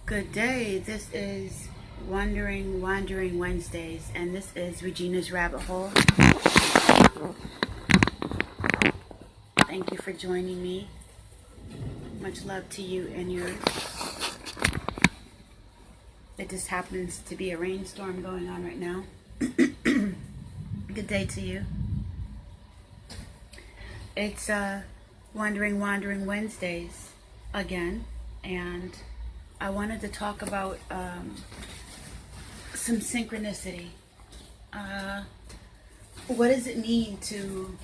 Good day. This is Wandering Wednesdays, and this is Regina's Rabbit Hole. Thank you for joining me. Much love to you and yours. It just happens to be a rainstorm going on right now. Good day to you. It's Wandering Wednesdays again, and I wanted to talk about some synchronicity. What does it mean to,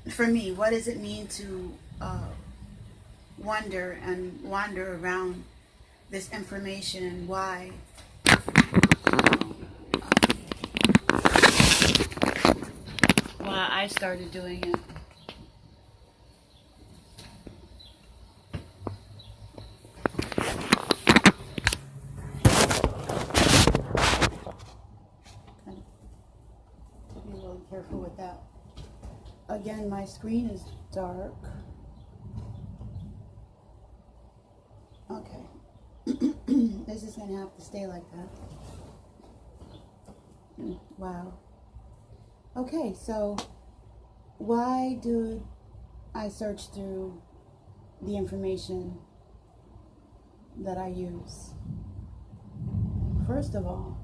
for me, what does it mean to wonder and wander around this information, and why I started doing it? Be really careful with that. Again, my screen is dark. Okay. This is going to have to stay like that. Wow. Okay, so why do I search through the information that I use? First of all,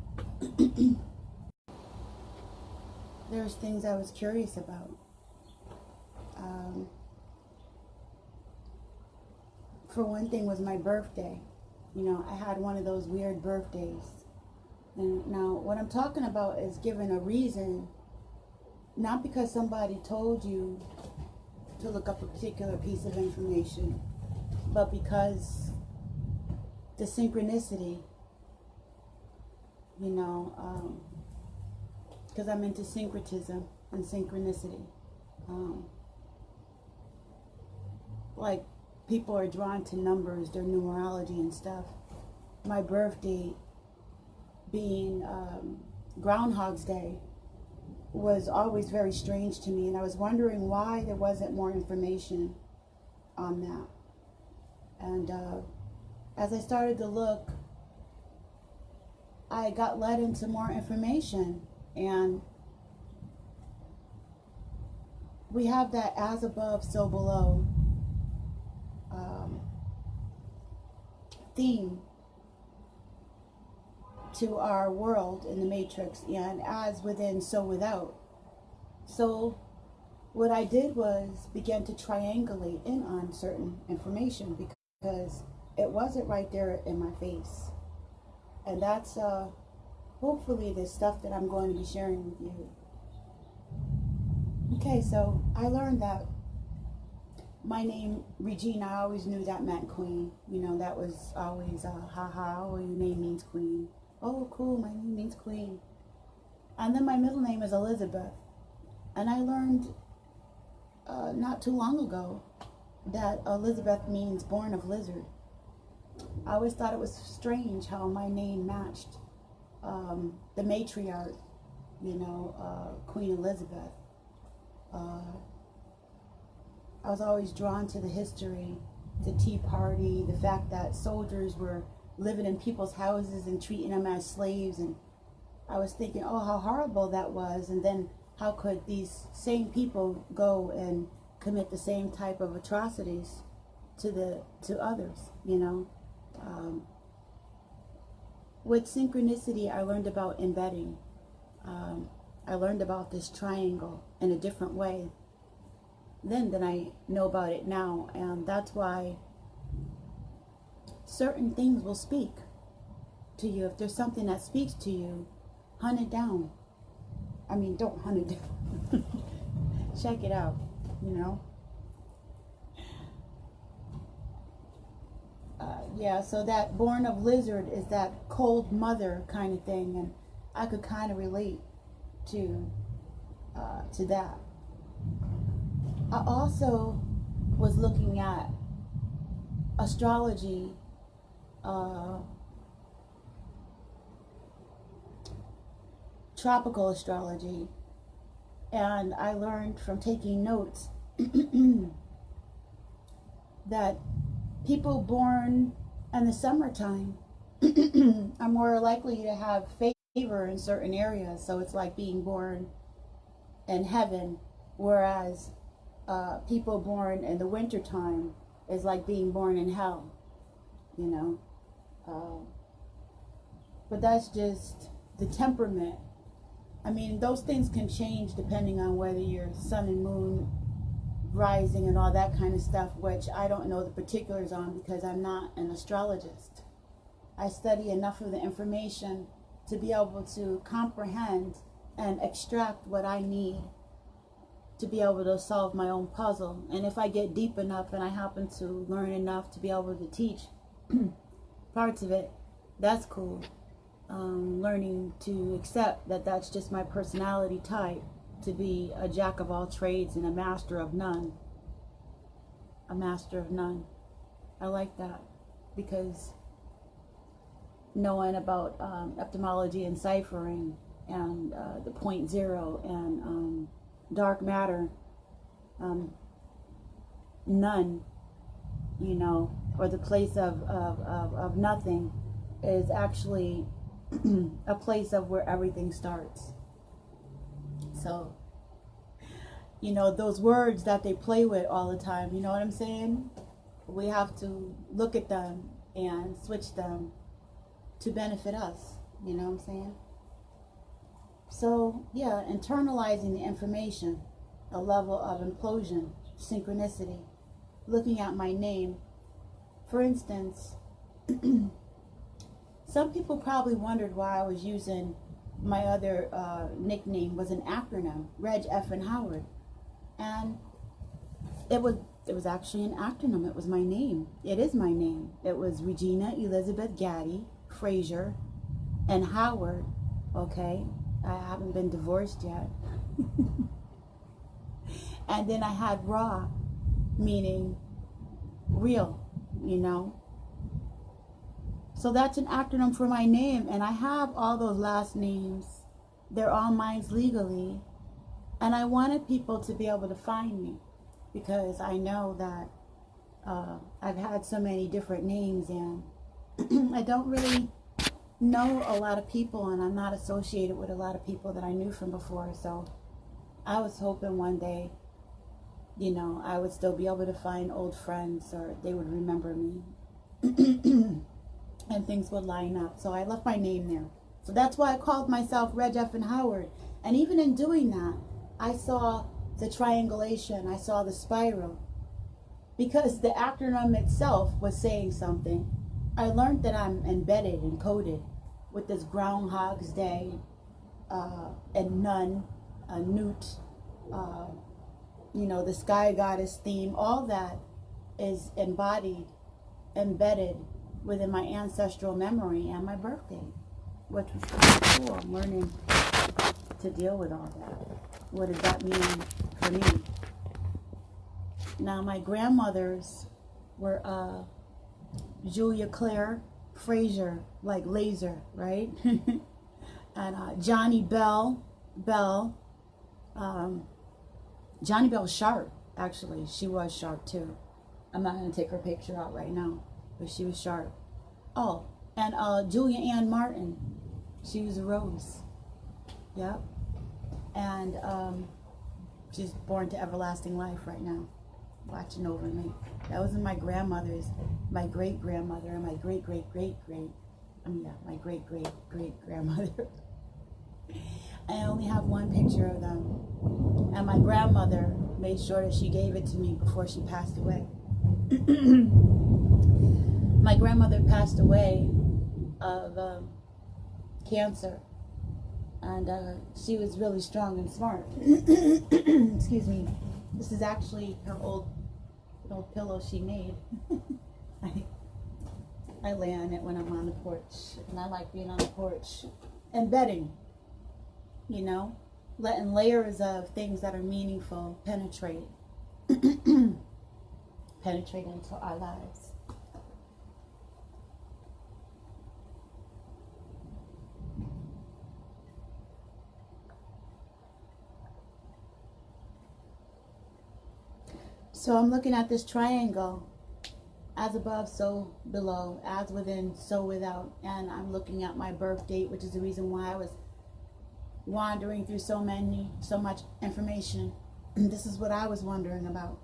there's things I was curious about. For one thing was my birthday. You know, I had one of those weird birthdays. And now what I'm talking about is giving a reason, not because somebody told you to look up a particular piece of information, but because the synchronicity, you know, because I'm into syncretism and synchronicity. Like, people are drawn to numbers, their numerology and stuff. My birthday being Groundhog's Day was always very strange to me, and I was wondering why there wasn't more information on that. And as I started to look, I got led into more information, and we have that as above, so below theme to our world in the Matrix, and as within, so without. So what I did was began to triangulate in on certain information, because it wasn't right there in my face. And that's hopefully the stuff that I'm going to be sharing with you. Okay, so I learned that my name, Regina, I always knew that meant queen. You know, that was always, haha, well, your name means queen. Oh, cool, my name means queen. And then my middle name is Elizabeth. And I learned not too long ago that Elizabeth means born of lizard. I always thought it was strange how my name matched the matriarch, you know, Queen Elizabeth. I was always drawn to the history, the Tea Party, the fact that soldiers were living in people's houses and treating them as slaves. And I was thinking, oh, how horrible that was. And then how could these same people go and commit the same type of atrocities to others, you know? With synchronicity, I learned about embedding. I learned about this triangle in a different way then than I know about it now. And that's why certain things will speak to you. If there's something that speaks to you, hunt it down. I mean, don't hunt it down. Check it out, you know. Yeah, so that born of lizard is that cold mother kind of thing, and I could kind of relate to that. I also was looking at astrology, tropical astrology, and I learned from taking notes that people born in the summertime are more likely to have favor in certain areas. So it's like being born in heaven, whereas people born in the wintertime is like being born in hell, you know. But that's just the temperament. I mean, those things can change depending on whether you're sun and moon rising and all that kind of stuff, which I don't know the particulars on because I'm not an astrologist. I study enough of the information to be able to comprehend and extract what I need to be able to solve my own puzzle. And if I get deep enough and I happen to learn enough to be able to teach parts of it, that's cool. Learning to accept that that's just my personality type, to be a jack of all trades and a master of none. A master of none. I like that, because knowing about etymology and ciphering and the point zero and dark matter, none, you know, or the place of nothing is actually a place of where everything starts. So, you know, those words that they play with all the time, you know what I'm saying? We have to look at them and switch them to benefit us, you know what I'm saying? So, yeah, internalizing the information, a level of implosion, synchronicity, looking at my name. For instance, some people probably wondered why I was using my other nickname was an acronym, Reg F and Howard. And it was actually an acronym. It was my name. It is my name. It was Regina Elizabeth Gaddy Frazier and Howard. Okay, I haven't been divorced yet. And then I had Raw, meaning real, you know. So that's an acronym for my name, and I have all those last names. They're all mine legally, and I wanted people to be able to find me, because I know that I've had so many different names, and I don't really know a lot of people, and I'm not associated with a lot of people that I knew from before. So I was hoping one day, you know, I would still be able to find old friends, or they would remember me. And things would line up. So I left my name there. So that's why I called myself Reg F and Howard. And even in doing that, I saw the triangulation. I saw the spiral. Because the acronym itself was saying something. I learned that I'm embedded and coded with this Groundhog's Day and Nun, Newt, you know, the Sky Goddess theme. All that is embodied, embedded within my ancestral memory and my birthday, which was kind of cool. I'm learning to deal with all that. What does that mean for me? Now, my grandmothers were Julia Claire Frazier, like laser, right? And Johnny Bell, Johnny Bell Sharp, actually. She was sharp too. I'm not going to take her picture out right now, but she was sharp. Oh, and Julia Ann Martin. She was a rose. Yep. And she's born to everlasting life right now, watching over me. That was my grandmother's, my great-grandmother, and my my great-great-great-grandmother. I only have one picture of them. And my grandmother made sure that she gave it to me before she passed away. My grandmother passed away of cancer, and she was really strong and smart. Excuse me. This is actually her old pillow she made. I lay on it when I'm on the porch, and I like being on the porch and bedding, you know, letting layers of things that are meaningful penetrate into our lives. So I'm looking at this triangle, As above, so below, as within, so without. And I'm looking at my birth date, which is the reason why I was wandering through so much information. This is what I was wondering about.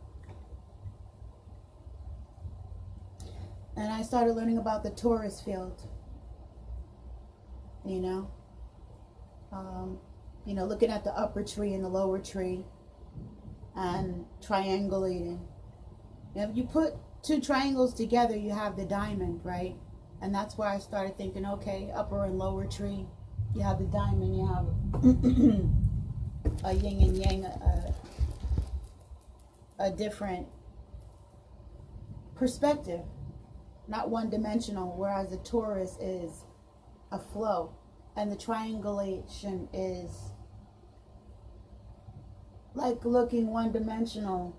And I started learning about the Taurus field. You know, looking at the upper tree and the lower tree and triangulating. If you put two triangles together, you have the diamond, right? And that's where I started thinking, okay, upper and lower tree, you have the diamond, you have a yin and yang, a different perspective, not one-dimensional, whereas the Taurus is a flow, and the triangulation is like looking one-dimensional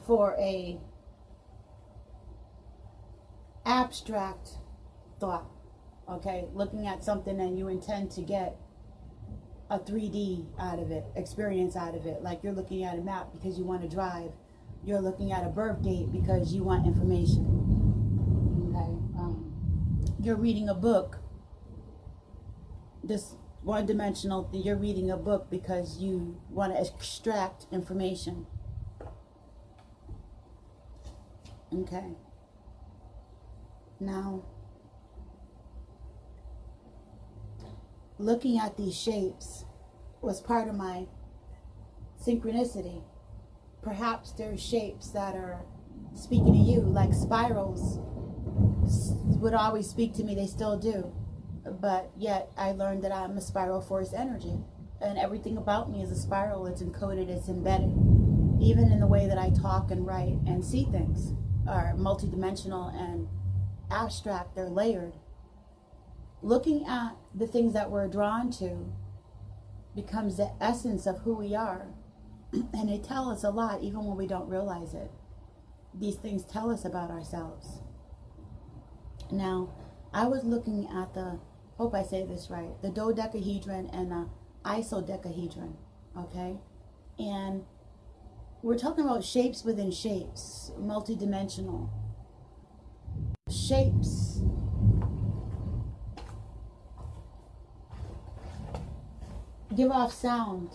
for a abstract thought. Okay, looking at something and you intend to get a 3D out of it, experience out of it. Like you're looking at a map because you want to drive. You're looking at a birth date because you want information. Okay, you're reading a book. This one-dimensional thing, you're reading a book because you want to extract information. Okay. Now, looking at these shapes was part of my synchronicity. Perhaps there's shapes that are speaking to you, like spirals would always speak to me. They still do. But yet I learned that I'm a spiral force energy. And everything about me is a spiral. It's encoded, it's embedded. Even in the way that I talk and write and see things are multidimensional and abstract. They're layered. Looking at the things that we're drawn to becomes the essence of who we are. And they tell us a lot even when we don't realize it. These things tell us about ourselves. Now, I was looking at the, hope I say this right, the dodecahedron and the isodecahedron, okay? And we're talking about shapes within shapes, multidimensional. Shapes give off sound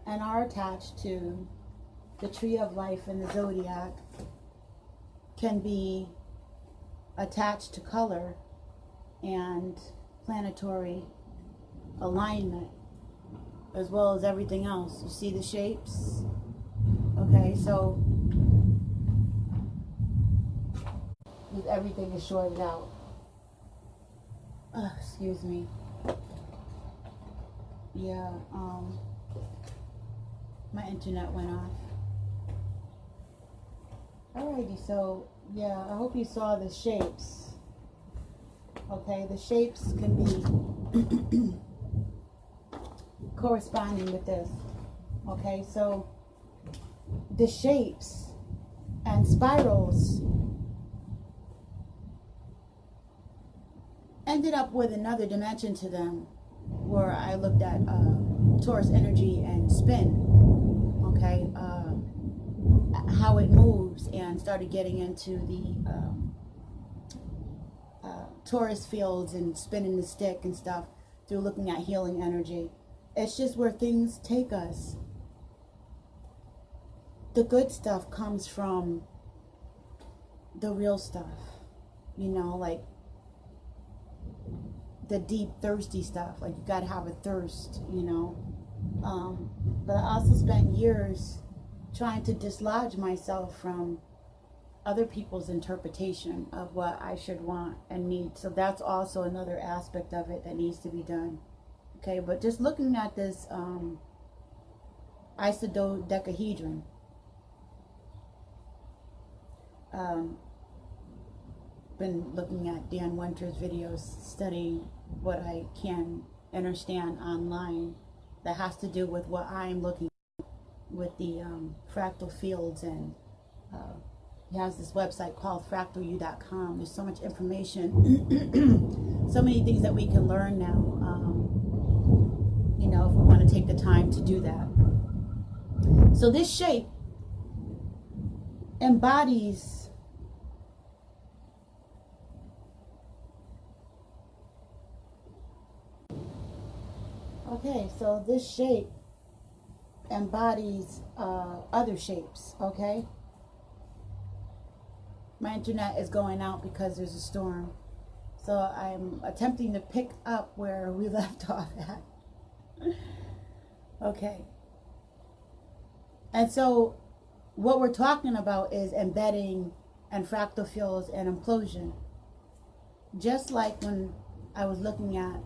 and are attached to the tree of life and the zodiac, can be attached to color and planetary alignment, as well as everything else. You see the shapes? Okay, so everything is sorted out. Excuse me. Yeah, my internet went off. Alrighty, so yeah, I hope you saw the shapes. Okay, the shapes can be corresponding with this. Okay, so the shapes and spirals ended up with another dimension to them, where I looked at Taurus energy and spin, okay, how it moves, and started getting into the Taurus fields and spinning the stick and stuff through looking at healing energy. It's just where things take us. The good stuff comes from the real stuff, you know, like the deep thirsty stuff. Like you gotta have a thirst, you know. But I also spent years trying to dislodge myself from other people's interpretation of what I should want and need. So that's also another aspect of it that needs to be done. Okay, but just looking at this isodecahedron, been looking at Dan Winter's videos, studying what I can understand online that has to do with what I'm looking at with the fractal fields. And he has this website called fractalu.com. There's so much information, so many things that we can learn now, you know, if we want to take the time to do that. So this shape embodies okay, so this shape embodies other shapes. Okay, my internet is going out because there's a storm, so I'm attempting to pick up where we left off at. Okay, and so what we're talking about is embedding and fractal fields and implosion. Just like when I was looking at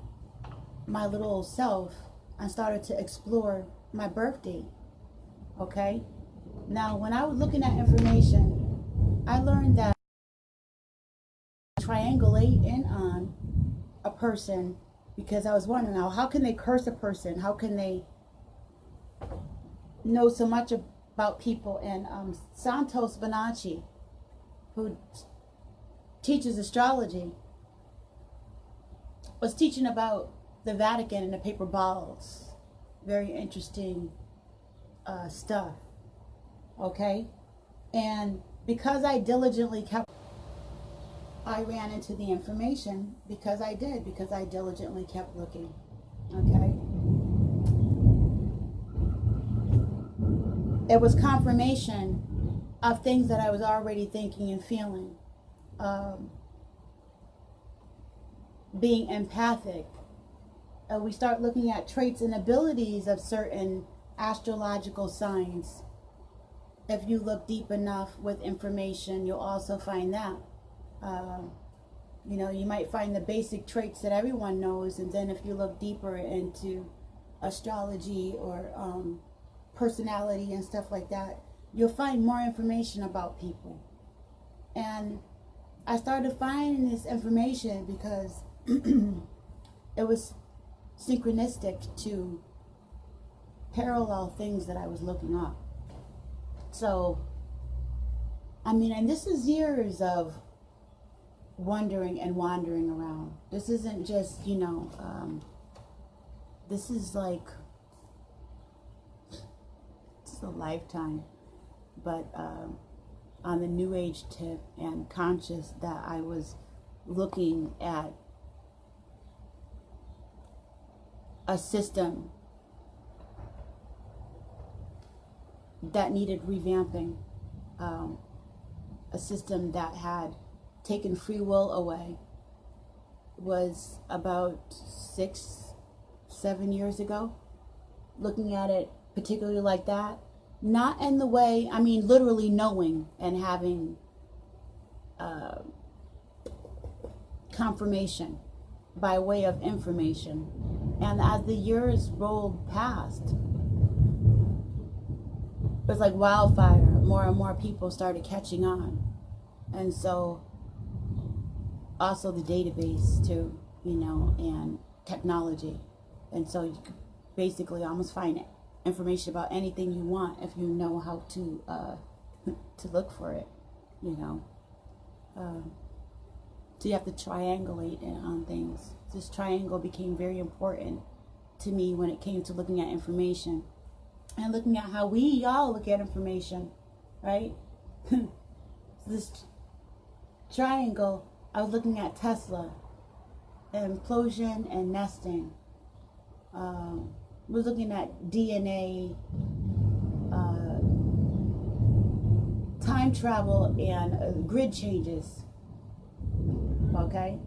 my little self, I started to explore my birth date. Okay, now when I was looking at information, I learned that triangulate in on a person, because I was wondering, how can they curse a person? How can they know so much about people? And Santos Bonacci, who teaches astrology, was teaching about the Vatican and the paper balls. Very interesting stuff. Okay, and because I diligently kept, I ran into the information because I diligently kept looking. Okay, it was confirmation of things that I was already thinking and feeling. Being empathic, we start looking at traits and abilities of certain astrological signs. If you look deep enough with information, you'll also find that. You know, you might find the basic traits that everyone knows, and then if you look deeper into astrology or personality and stuff like that, you'll find more information about people. And I started finding this information because it was synchronistic to parallel things that I was looking up. So, I mean, and this is years of wondering and wandering around. This isn't just, you know, this is like, it's a lifetime. But on the New Age tip and conscious, that I was looking at a system that needed revamping, a system that had taken free will away. Was about 6-7 years ago, looking at it particularly like that. Not in the way, I mean literally knowing and having confirmation by way of information. And as the years rolled past, it was like wildfire. More and more people started catching on. And so also the database too, you know, and technology. And so you could basically almost find information about anything you want if you know how to look for it, you know. So you have to triangulate on things. This triangle became very important to me when it came to looking at information and looking at how we all look at information, right? This triangle, I was looking at Tesla, implosion and nesting. We're looking at DNA, time travel, and grid changes. Okay?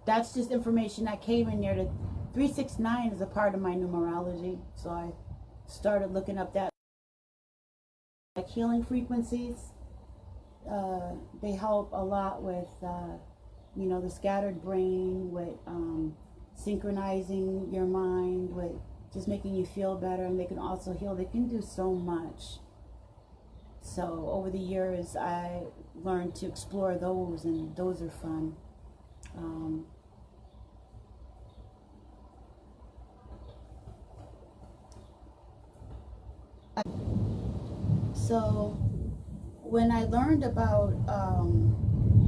That's just information that came in there. The 369 is a part of my numerology, so I started looking up that. Like healing frequencies, they help a lot with, you know, the scattered brain, with synchronizing your mind, with just making you feel better, and they can also heal. They can do so much. So over the years, I learned to explore those, and those are fun. So when I learned about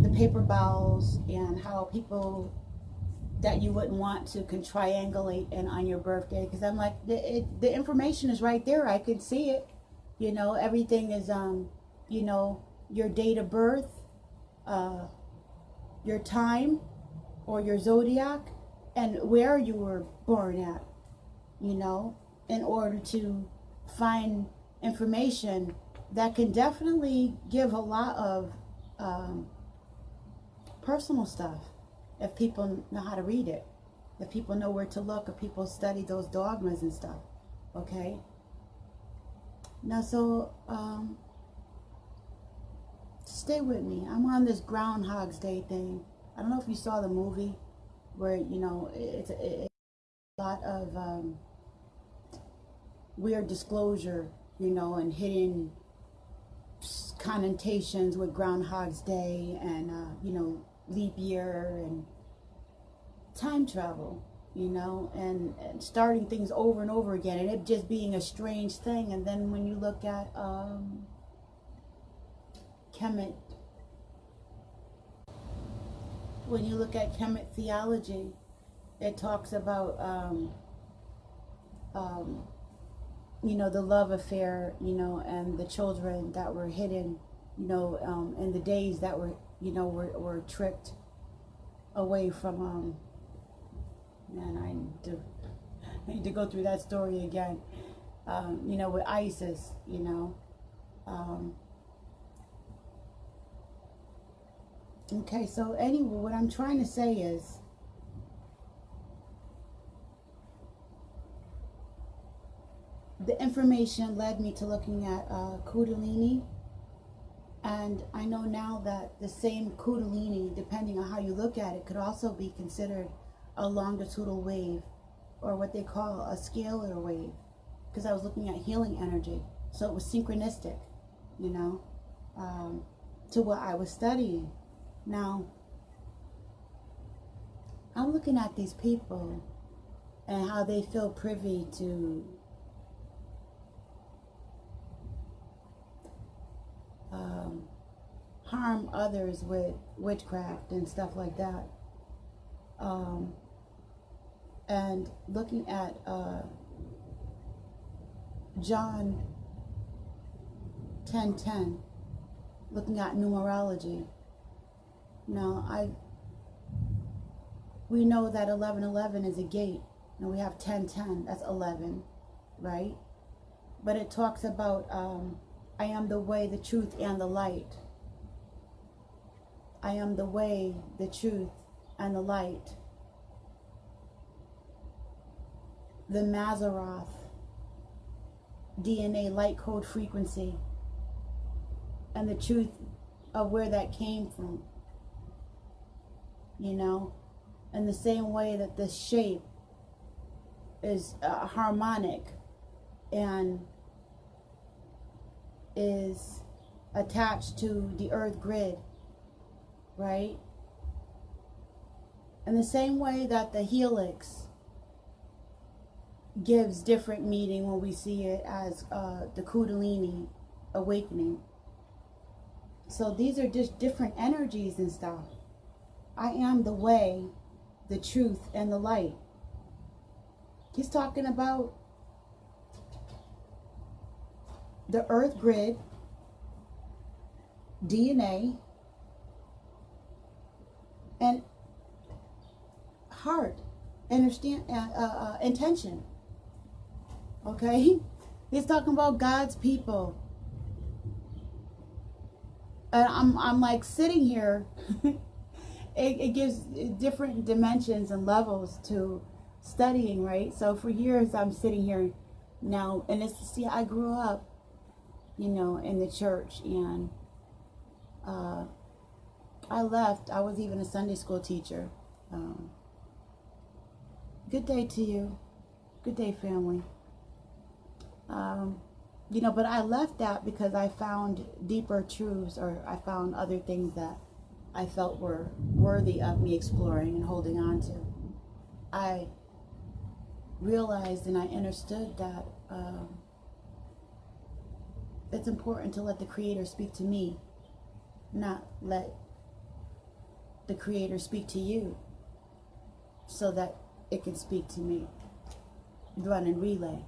the paper bowls and how people that you wouldn't want to can triangulate in on your birthday, because I'm like, the information is right there. I could see it. You know, everything is, you know, your date of birth, your time, or your zodiac, and where you were born at, you know, in order to find information that can definitely give a lot of personal stuff if people know how to read it, if people know where to look, if people study those dogmas and stuff. Okay. Now, so stay with me. I'm on this Groundhog's Day thing. I don't know if you saw the movie where, you know, it's a lot of weird disclosure, you know, and hidden connotations with Groundhog's Day and, you know, leap year and time travel, you know, and starting things over and over again, and it just being a strange thing. And then when you look at Kemet, when you look at Kemet theology, it talks about you know, the love affair, you know, and the children that were hidden, you know, in the days that were, you know, were tricked away from man, I need to go through that story again. You know, with ISIS, you know. Okay, so anyway, what I'm trying to say is, the information led me to looking at Kundalini, and I know now that the same Kundalini, depending on how you look at it, could also be considered a longitudinal wave, or what they call a scalar wave, because I was looking at healing energy, so it was synchronistic, you know, to what I was studying. Now, I'm looking at these people and how they feel privy to harm others with witchcraft and stuff like that. And looking at John 10:10, looking at numerology. Now, we know that 11:11 is a gate, and we have 10:10. That's 11, right? But it talks about I am the way, the truth, and the light. I am the way, the truth, and the light. The Maseroth DNA light code frequency, and the truth of where that came from. You know, in the same way that the shape is harmonic and is attached to the earth grid, right? In the same way that the helix gives different meaning when we see it as the Kundalini awakening. So these are just different energies and stuff. I am the way, the truth, and the light. He's talking about the earth grid, DNA, and heart, understand, intention. Okay? He's talking about God's people. And I'm like sitting here. It gives different dimensions and levels to studying, right? So for years I'm sitting here now, and it's, see, I grew up, you know, in the church, and I left. I was even a Sunday school teacher. Good day to you. Good day, family. You know, but I left that because I found deeper truths, or I found other things that I felt were worthy of me exploring and holding on to. I realized and I understood that it's important to let the Creator speak to me, not let the Creator speak to you, so that it can speak to me. Run and relay,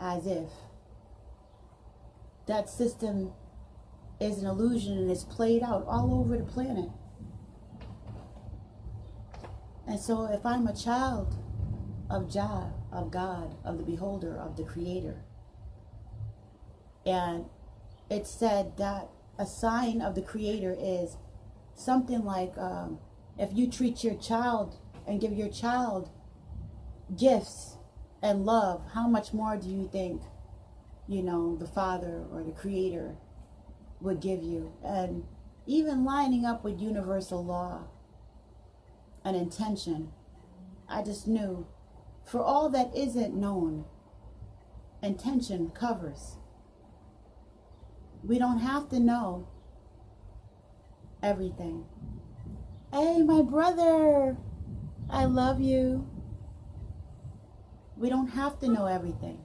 as if that system is an illusion and it's played out all over the planet. And so if I'm a child of Jah, of God, of the beholder, of the creator, and it's said that a sign of the creator is something like if you treat your child and give your child gifts and love, how much more do you think, you know, the Father or the Creator would give you? And even lining up with universal law and intention, I just knew for all that isn't known, intention covers. We don't have to know everything. Hey, my brother, I love you. We don't have to know everything.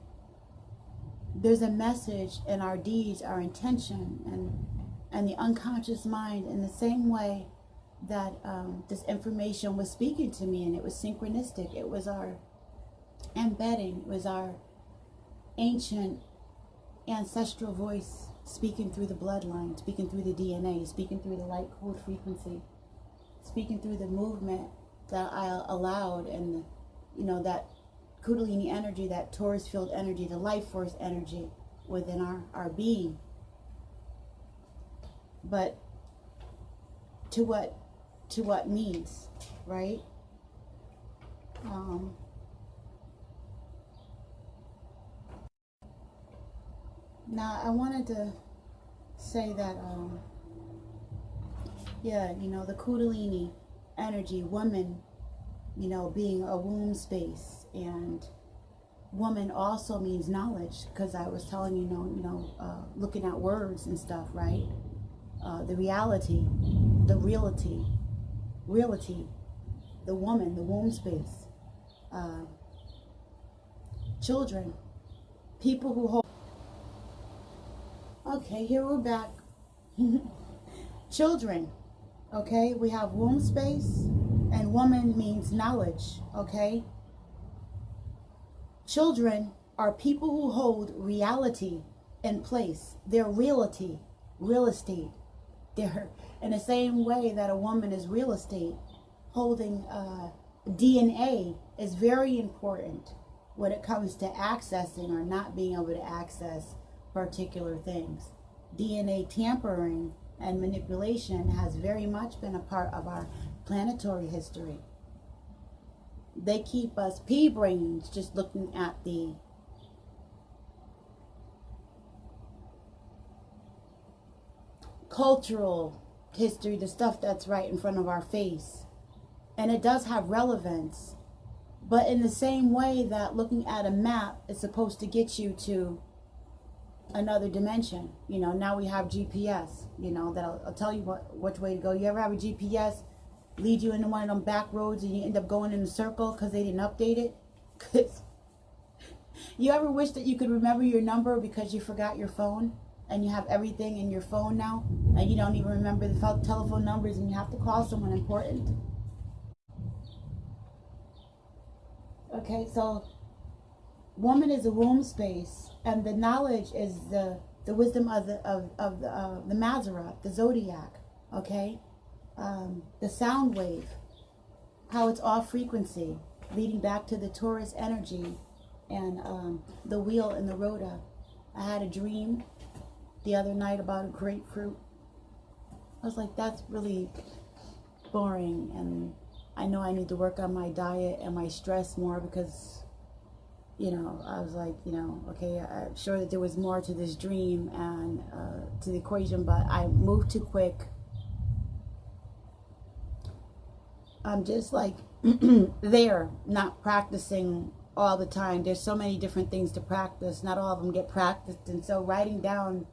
There's a message in our deeds, our intention, and the unconscious mind, in the same way that this information was speaking to me, and it was synchronistic. It was our embedding. It was our ancient ancestral voice speaking through the bloodline, speaking through the DNA, speaking through the light code frequency, speaking through the movement that I allowed, and you know, that Kundalini energy, that Taurus field energy, the life force energy within our being. But to what needs, right? Now I wanted to say that yeah, you know, the Kundalini energy, woman, you know, being a womb space, and woman also means knowledge, because I was telling you, looking at words and stuff, right? The reality, the reality, the woman, the womb space, children, people who hold. Okay, here we're back. Children, okay, we have womb space, and woman means knowledge, okay? Children are people who hold reality in place. They're reality, real estate. They're in the same way that a woman is real estate. Holding DNA is very important when it comes to accessing or not being able to access particular things. DNA tampering and manipulation has very much been a part of our planetary history. They keep us pea-brains just looking at the cultural history, the stuff that's right in front of our face. And it does have relevance, but in the same way that looking at a map is supposed to get you to another dimension. You know, now we have GPS, you know, that'll tell you which way to go. You ever have a GPS lead you into one of them back roads and you end up going in a circle because they didn't update it? You ever wish that you could remember your number because you forgot your phone, and you have everything in your phone now, and you don't even remember the telephone numbers, and you have to call someone important? Okay, so woman is a womb space, and the knowledge is the wisdom of the Mazarot, the zodiac. Okay, the sound wave, how it's off frequency, leading back to the Taurus energy, and the wheel and the rota. I had a dream the other night about a grapefruit. I was like, that's really boring, and I know I need to work on my diet and my stress more, because, you know, I was like, you know, okay, I'm sure that there was more to this dream and to the equation, but I moved too quick. I'm just like there, not practicing all the time. There's so many different things to practice. Not all of them get practiced. And so writing down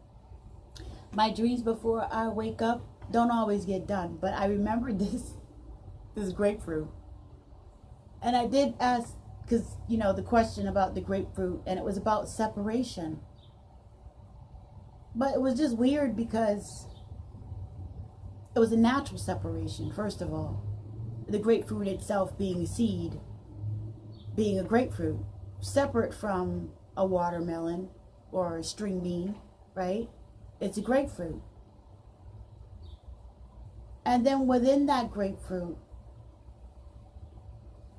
my dreams before I wake up don't always get done. But I remember this grapefruit. And I did ask, because, you know, the question about the grapefruit, and it was about separation. But it was just weird because it was a natural separation, first of all. The grapefruit itself being a seed, being a grapefruit, separate from a watermelon or a string bean right? It's a grapefruit. And then within that grapefruit,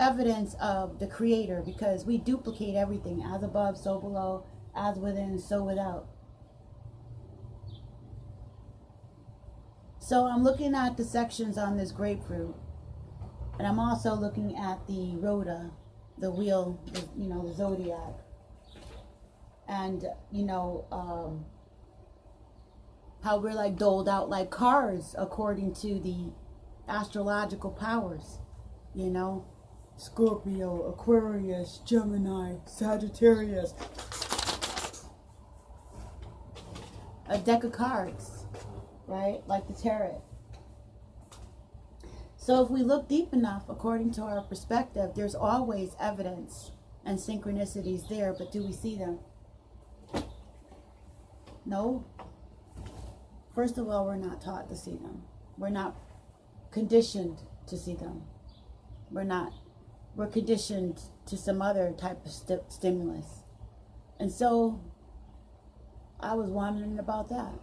evidence of the creator, because we duplicate everything, as above, so below, as within, so without. So I'm looking at the sections on this grapefruit, and I'm also looking at the rota, the wheel, the zodiac, and how we're like doled out like cars according to the astrological powers, Scorpio, Aquarius, Gemini, Sagittarius. A deck of cards, right? Like the tarot. So if we look deep enough, according to our perspective, there's always evidence and synchronicities there, but do we see them? No. First of all, we're not taught to see them. We're not conditioned to see them. We're conditioned to some other type of stimulus. And so I was wondering about that.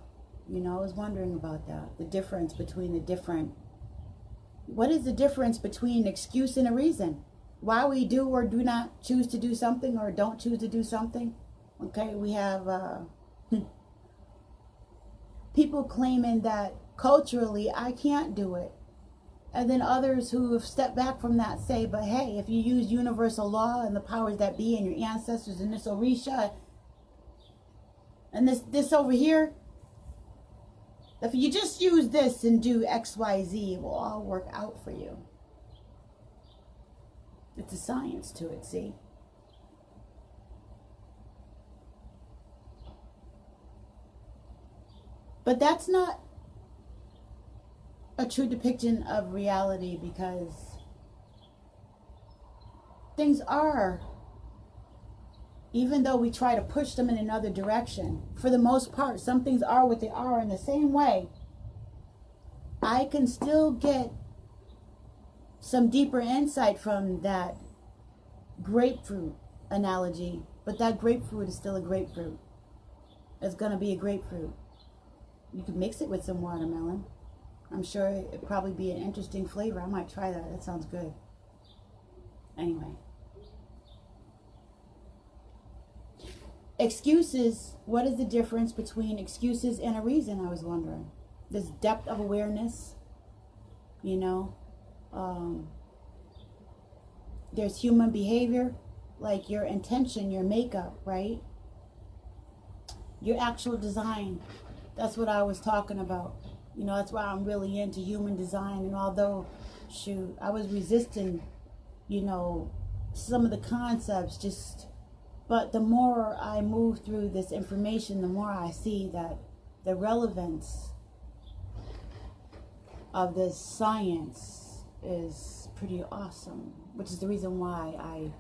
The difference between the different. What is the difference between excuse and a reason? Why we do or do not choose to do something or don't choose to do something? Okay, we have people claiming that culturally I can't do it. And then others who have stepped back from that say, but hey, if you use universal law and the powers that be and your ancestors and this Orisha and this over here, if you just use this and do X, Y, Z, it will all work out for you. It's a science to it, see? But that's not a true depiction of reality, because things are, even though we try to push them in another direction, for the most part, some things are what they are. In the same way, I can still get some deeper insight from that grapefruit analogy, but that grapefruit is still a grapefruit. It's going to be a grapefruit. You can mix it with some watermelon. I'm sure it'd probably be an interesting flavor. I might try that. That sounds good. Anyway. Excuses. What is the difference between excuses and a reason, I was wondering. This depth of awareness. There's human behavior, like your intention, your makeup, right? Your actual design. That's what I was talking about. That's why I'm really into human design. And although, shoot, I was resisting, some of the concepts, but the more I move through this information, the more I see that the relevance of this science is pretty awesome, which is the reason why I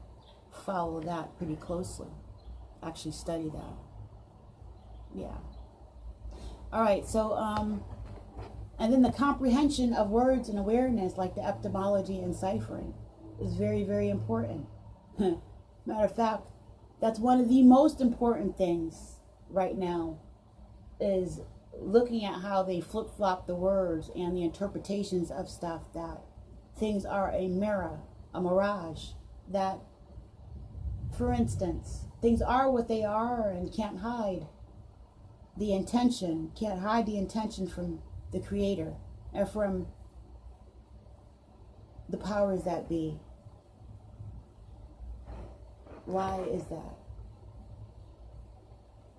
follow that pretty closely. Actually study that. Yeah. All right, so, and then the comprehension of words and awareness, like the etymology and ciphering, is very, very important. Matter of fact, that's one of the most important things right now, is looking at how they flip-flop the words and the interpretations of stuff, that things are a mirror, a mirage, that, for instance, things are what they are and can't hide the intention, can't hide the intention from the Creator and from the powers that be. Why is that?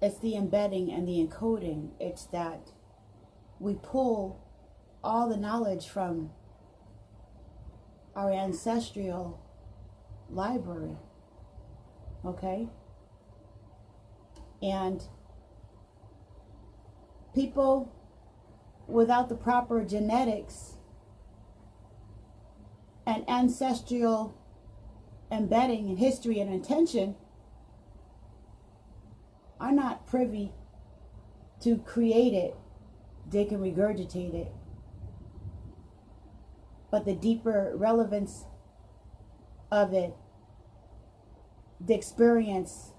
It's the embedding and the encoding. It's that we pull all the knowledge from our ancestral library, okay? And people without the proper genetics and ancestral embedding and history and intention are not privy to create it. They can regurgitate it, but the deeper relevance of it, the experience,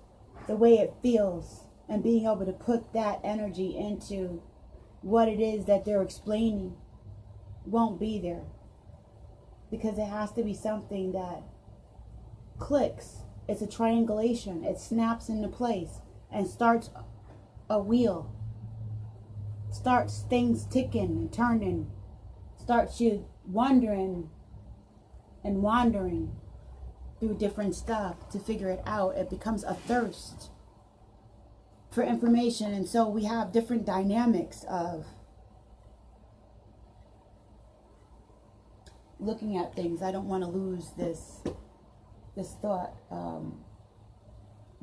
the way it feels, and being able to put that energy into what it is that they're explaining won't be there, because it has to be something that clicks. It's a triangulation. It snaps into place and starts a wheel, starts things ticking and turning, starts you wondering and wandering through different stuff to figure it out. It becomes a thirst for information. And so we have different dynamics of looking at things. I don't want to lose this thought.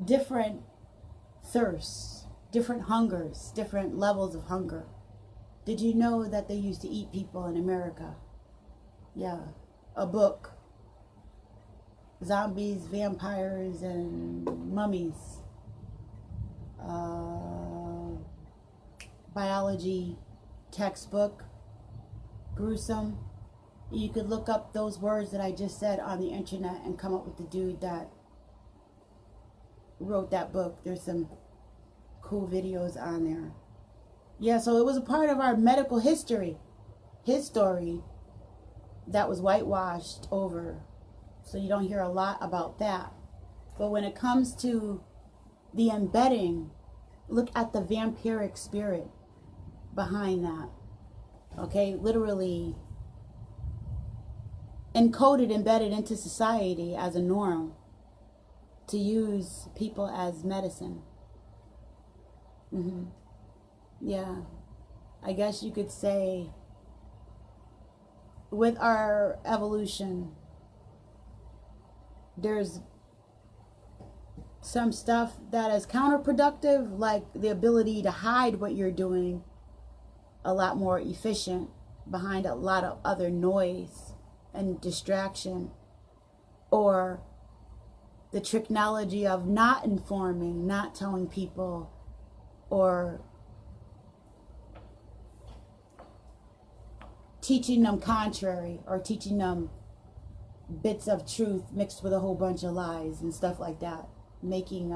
Different thirsts, different hungers, different levels of hunger. Did you know that they used to eat people in America? Yeah. A book. Zombies, vampires, and mummies. Biology textbook. Gruesome. You could look up those words that I just said on the internet and come up with the dude that wrote that book. There's some cool videos on there. Yeah, so it was a part of our medical history. His story that was whitewashed over. So you don't hear a lot about that. But when it comes to the embedding, look at the vampiric spirit behind that. Okay, literally encoded, embedded into society as a norm to use people as medicine. Yeah, I guess you could say with our evolution, there's some stuff that is counterproductive, like the ability to hide what you're doing a lot more efficient behind a lot of other noise and distraction, or the technology of not informing, not telling people, or teaching them contrary, or teaching them bits of truth mixed with a whole bunch of lies and stuff like that, making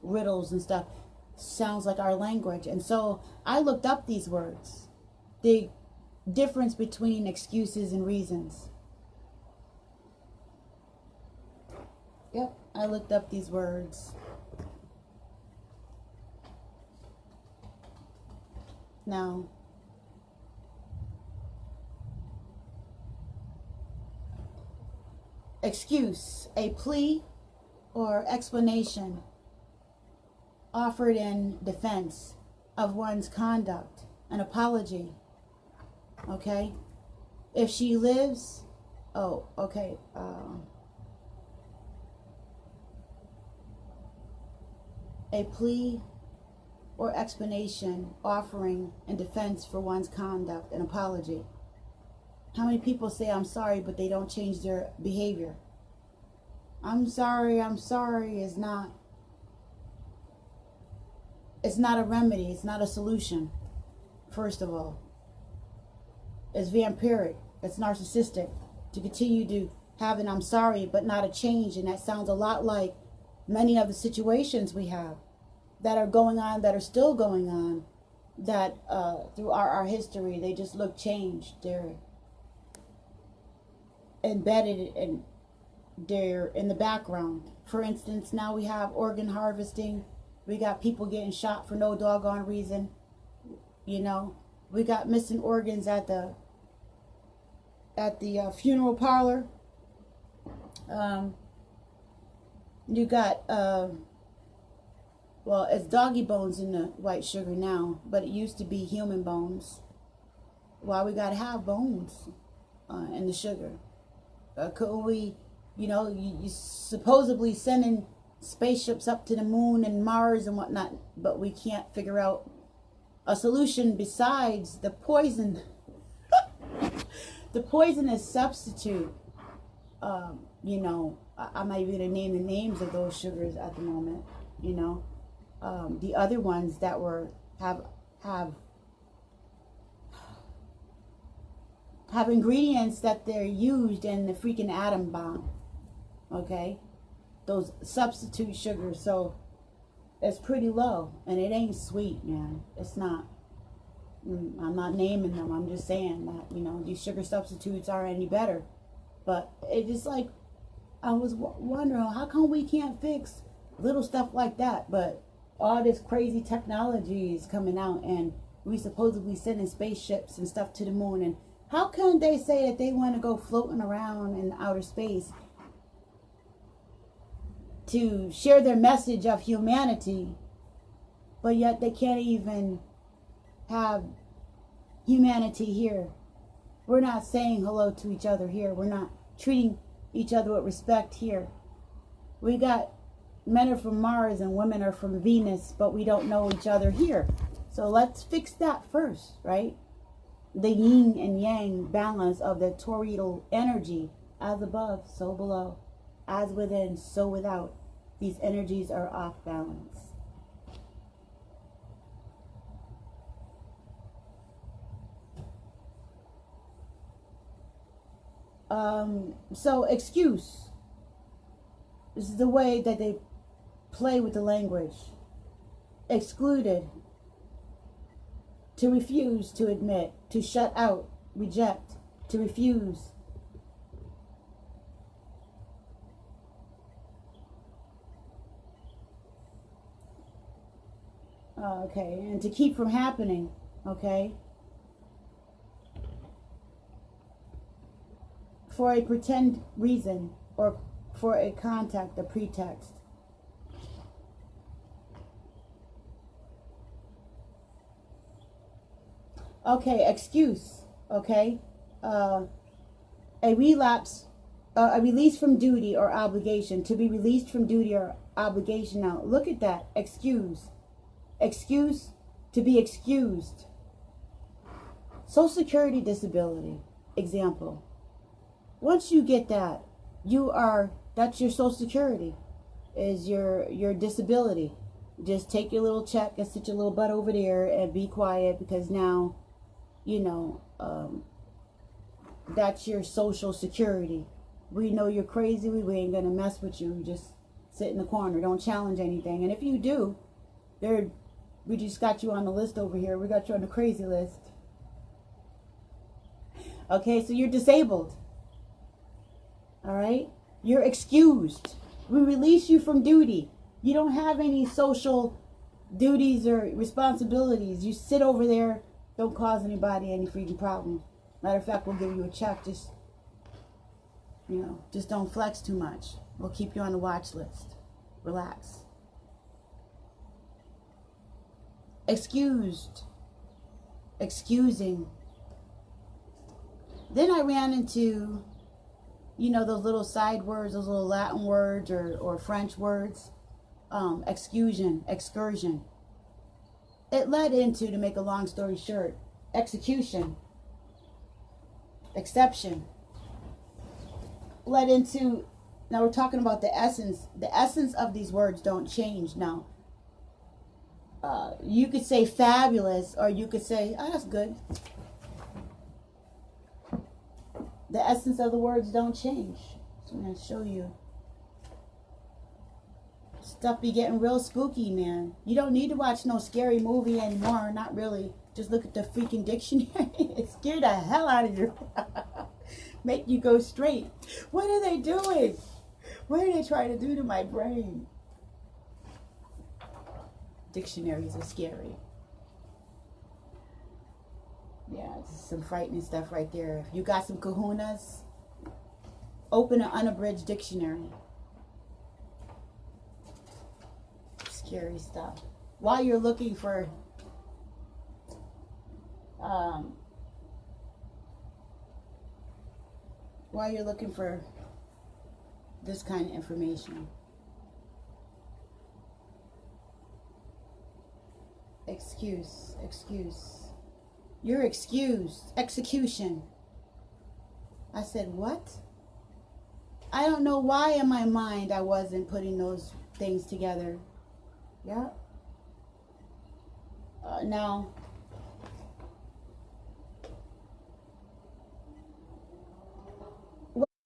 riddles and stuff. Sounds like our language. And so I looked up these words, the difference between excuses and reasons. Yep, I looked up these words. Now, excuse, a plea or explanation offered in defense of one's conduct, an apology. Okay? If she lives, oh, okay, a plea or explanation offering in defense for one's conduct, an apology. How many people say I'm sorry, but they don't change their behavior? I'm sorry is not, it's not a remedy. It's not a solution, first of all. It's vampiric. It's narcissistic to continue to have an I'm sorry, but not a change. And that sounds a lot like many of the situations we have that are going on, that are still going on, that through our history, they just look changed. They're embedded and they're in the background. For instance, now we have organ harvesting. We got people getting shot for no doggone reason. You know, we got missing organs at the funeral parlor. You got well, it's doggy bones in the white sugar now, but it used to be human bones. Why we gotta have bones in the sugar? Couldn't we, you know, you supposedly sending spaceships up to the moon and Mars and whatnot, but we can't figure out a solution besides the poison, the poisonous substitute. You know, I'm not even gonna name the names of those sugars at the moment. You know, the other ones that were have ingredients that they're used in the freaking atom bomb. Okay, those substitute sugars. So It's pretty low, and it ain't sweet, man. It's not. I'm not naming them. I'm just saying that, you know, these sugar substitutes aren't any better. But it just like, I was wondering, how come we can't fix little stuff like that? But all this crazy technology is coming out, and we supposedly sending spaceships and stuff to the moon. And how can they say that they want to go floating around in outer space to share their message of humanity, but yet they can't even have humanity here? We're not saying hello to each other here. We're not treating each other with respect here. We got men are from Mars and women are from Venus, but we don't know each other here. So let's fix that first, right? The yin and yang balance of the toroidal energy, as above, so below, as within, so without. These energies are off balance. So excuse is the way that they play with the language. Excluded, to refuse to admit, to shut out, reject, to refuse. Okay, and to keep from happening, okay? For a pretend reason, or for a contact, a pretext. Okay, excuse, okay? A relapse, a release from duty or obligation, to be released from duty or obligation. Now, look at that, excuse. Excuse, to be excused. Social Security disability, example. Once you get that, that's your Social Security, is your disability. Just take your little check and sit your little butt over there and be quiet, because now, you know, that's your Social Security. We know you're crazy. We ain't gonna mess with you. Just sit in the corner. Don't challenge anything. And if you do, we just got you on the list over here. We got you on the crazy list. Okay, so you're disabled. All right? You're excused. We release you from duty. You don't have any social duties or responsibilities. You sit over there. Don't cause anybody any freaking problems. Matter of fact, we'll give you a check. Just, you know, just don't flex too much. We'll keep you on the watch list. Relax. Excused. Excusing. Then I ran into, you know, those little side words, those little Latin words or French words. Excursion. It led into, to make a long story short, execution. Exception. Led into, now we're talking about the essence. The essence of these words don't change now. You could say fabulous, or you could say, oh, that's good. The essence of the words don't change. So I'm going to show you. Stuff be getting real spooky, man. You don't need to watch no scary movie anymore. Not really. Just look at the freaking dictionary. It scared the hell out of you. Make you go straight. What are they doing? What are they trying to do to my brain? Dictionaries are scary. Yeah, it's some frightening stuff right there. If you got some kahunas, open an unabridged dictionary. Scary stuff. While you're looking for this kind of information. Excuse. You're excused. Execution. I said, what? I don't know why in my mind I wasn't putting those things together. Yeah. Now,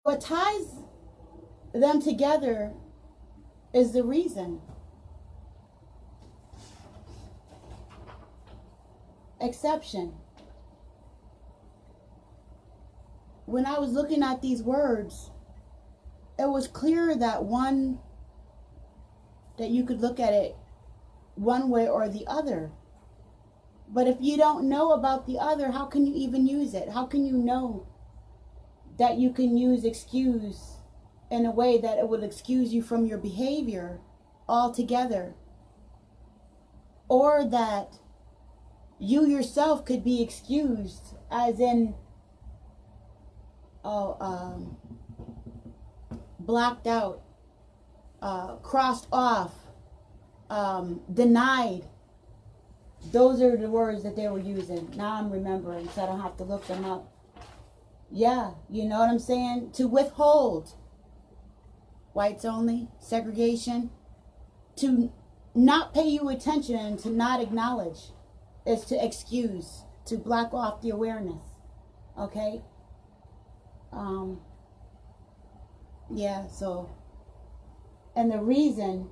what ties them together is the reason. exception. When I was looking at these words, it was clear that you could look at it one way or the other. But if you don't know about the other, how can you even use it? How can you know that you can use excuse in a way that it will excuse you from your behavior altogether? Or that you yourself could be excused, as in, blacked out, crossed off, denied. Those are the words that they were using. Now I'm remembering, so I don't have to look them up. Yeah, you know what I'm saying? To withhold. Whites only, segregation. To not pay you attention, to not acknowledge, is to excuse, to block off the awareness. Okay? Yeah, so, and the reason,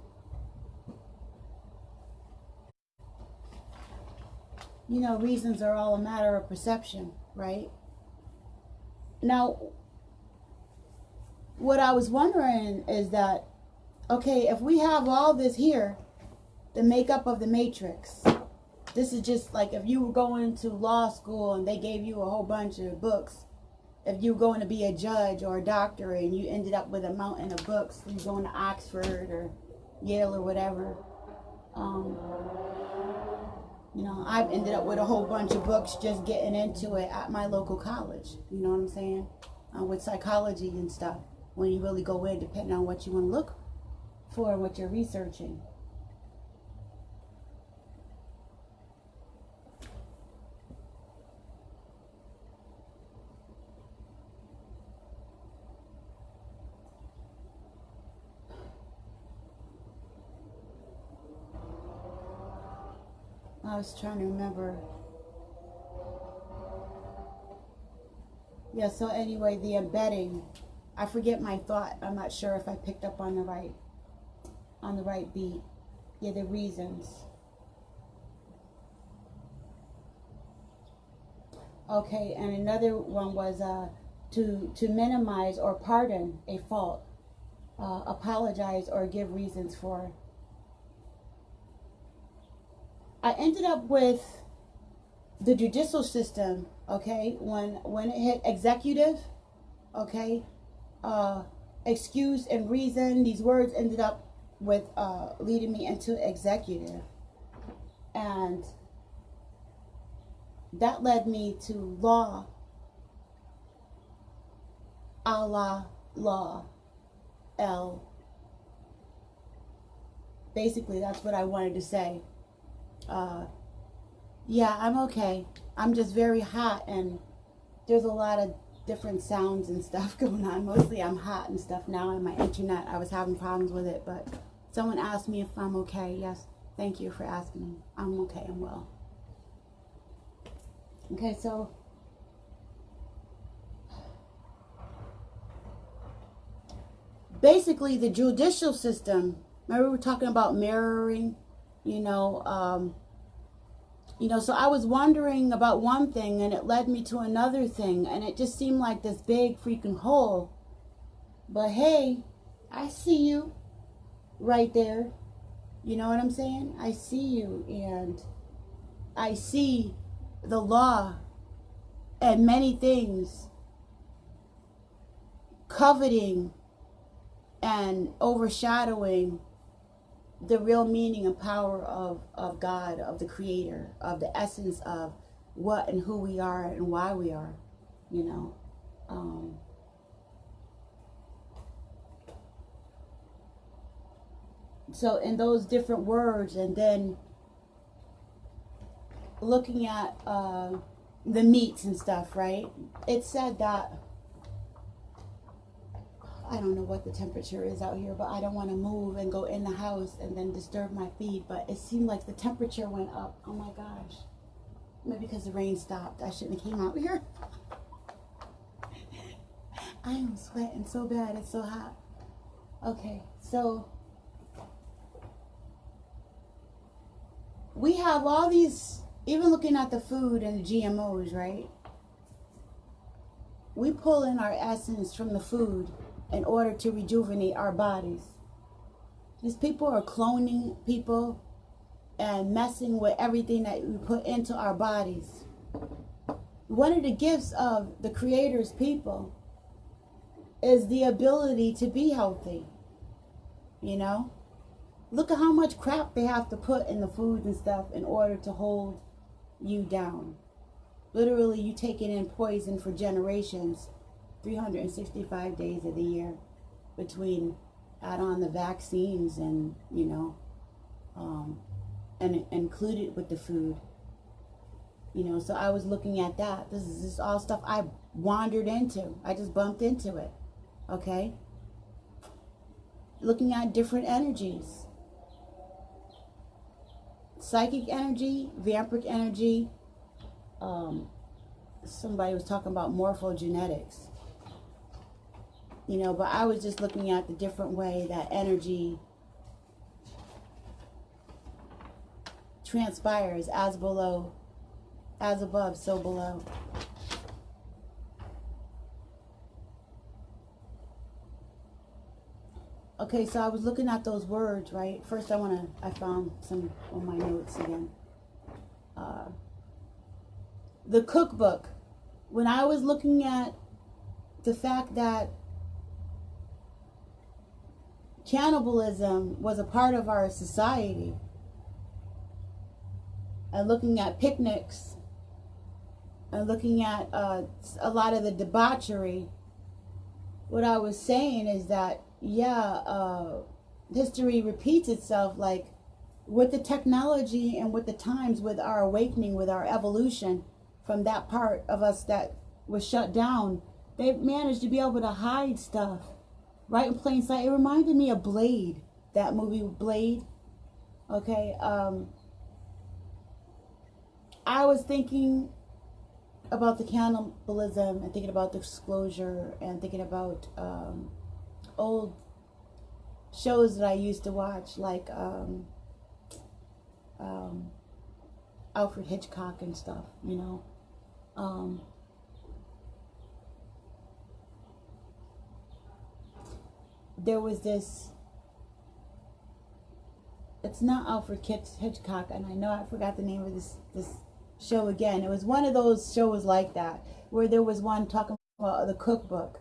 you know, reasons are all a matter of perception, right? Now, what I was wondering is that, okay, if we have all this here, the makeup of the matrix, this is just like if you were going to law school and they gave you a whole bunch of books. If you were going to be a judge or a doctor and you ended up with a mountain of books, you're going to Oxford or Yale or whatever. You know, I've ended up with a whole bunch of books just getting into it at my local college. You know what I'm saying? With psychology and stuff. When you really go in, depending on what you want to look for and what you're researching. I was trying to remember. Yeah, so anyway, the embedding. I forget my thought. I'm not sure if I picked up on the right beat. Yeah, the reasons. Okay, and another one was to minimize or pardon a fault, apologize or give reasons for. I ended up with the judicial system, okay, when it hit executive, okay, excuse and reason, these words ended up with leading me into executive. And that led me to law, Allah, law, L. Basically, that's what I wanted to say. Yeah, I'm okay. I'm just very hot, and there's a lot of different sounds and stuff going on. Mostly I'm hot and stuff now, and my internet, I was having problems with it, but someone asked me if I'm okay. Yes, thank you for asking. I'm okay, I'm well. Okay, so basically the judicial system, remember we were talking about mirroring, so I was wondering about one thing and it led me to another thing, and it just seemed like this big freaking hole. But hey, I see you right there. You know what I'm saying? I see you, and I see the law and many things coveting and overshadowing the real meaning and power of God, of the Creator, of the essence of what and who we are and why we are, So in those different words, and then looking at the meats and stuff, right? It said that, I don't know what the temperature is out here, but I don't want to move and go in the house and then disturb my feed. But it seemed like the temperature went up. Oh my gosh. Maybe because the rain stopped. I shouldn't have came out here. I am sweating so bad. It's so hot. Okay, so we have all these even looking at the food and the GMOs, right? We pull in our essence from the food in order to rejuvenate our bodies. These people are cloning people and messing with everything that we put into our bodies. One of the gifts of the Creator's people is the ability to be healthy. You know? Look at how much crap they have to put in the food and stuff in order to hold you down. Literally, you taking in poison for generations, 365 days of the year, between add on the vaccines and, you know, and included with the food. You know, so I was looking at that. This is just all stuff I wandered into. I just bumped into it. Okay? Looking at different energies. Psychic energy, vampiric energy. Somebody was talking about morphogenetics. You know, but I was just looking at the different way that energy transpires, as below, as above, so below. Okay, so I was looking at those words, right? First, I found some on my notes again. The cookbook. When I was looking at the fact that cannibalism was a part of our society, and looking at picnics, and looking at a lot of the debauchery, what I was saying is that, yeah, history repeats itself, like with the technology and with the times, with our awakening, with our evolution from that part of us that was shut down. They managed to be able to hide stuff right in plain sight. It reminded me of Blade, that movie Blade. Okay, I was thinking about the cannibalism and thinking about the disclosure and thinking about old shows that I used to watch, like Alfred Hitchcock and stuff, you know. There was this, it's not Alfred Hitchcock, and I know I forgot the name of this show again. It was one of those shows like that, where there was one talking about the cookbook.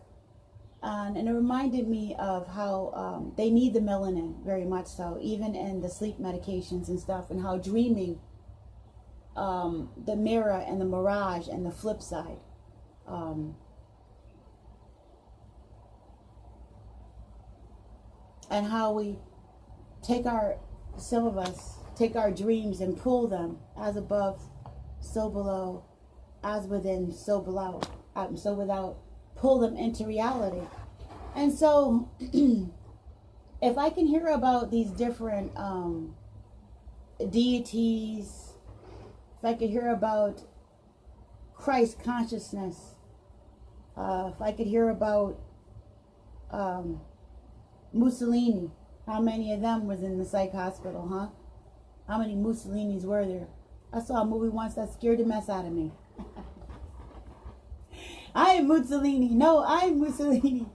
And it reminded me of how they need the melanin very much so, even in the sleep medications and stuff, and how dreaming, the mirror and the mirage and the flip side. And how we take some of us take our dreams and pull them, as above, so below, as within, so below, so without, pull them into reality. And so if I can hear about these different deities, if I could hear about Christ consciousness, if I could hear about Mussolini, how many of them was in the psych hospital, huh? How many Mussolinis were there? I saw a movie once that scared the mess out of me. I am Mussolini. No, I'm Mussolini.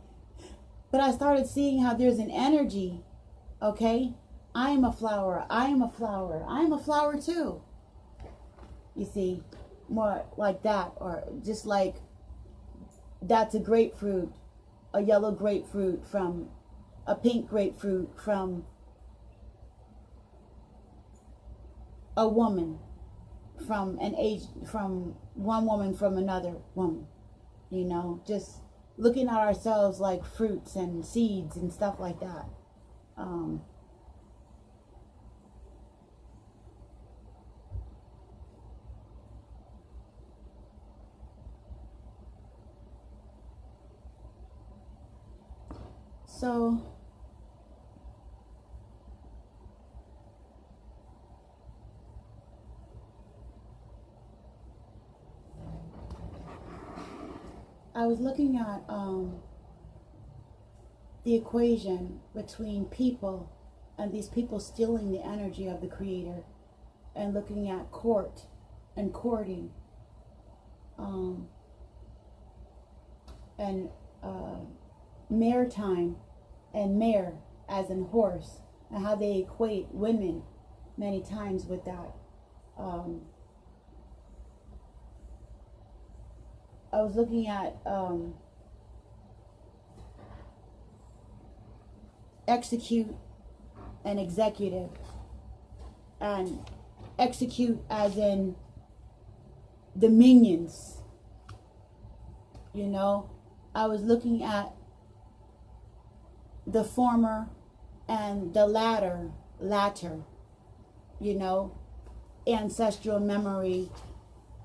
But I started seeing how there's an energy, okay? I am a flower. I am a flower. I am a flower too. You see, more like that, or just like that's a grapefruit, a yellow grapefruit from a pink grapefruit from a woman, from from one woman from another woman, you know, just looking at ourselves like fruits and seeds and stuff like that. So I was looking at the equation between people and these people stealing the energy of the Creator, and looking at court and courting, and maritime and mare as in horse, and how they equate women many times with that. I was looking at execute and executive, and execute as in the minions, you know. I was looking at the former and the latter, you know, ancestral memory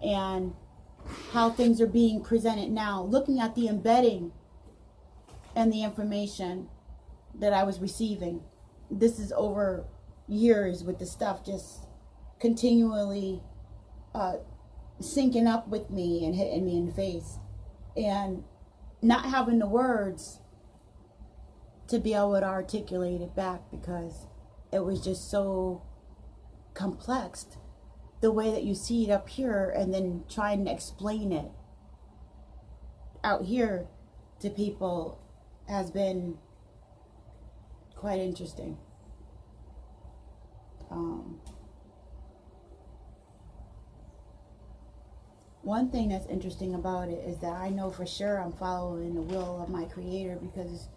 and how things are being presented now, looking at the embedding and the information that I was receiving. This is over years with the stuff just continually syncing up with me and hitting me in the face, and not having the words to be able to articulate it back, because it was just so complex, the way that you see it up here, and then trying to explain it out here to people has been quite interesting. One thing that's interesting about it is that I know for sure I'm following the will of my Creator, because it's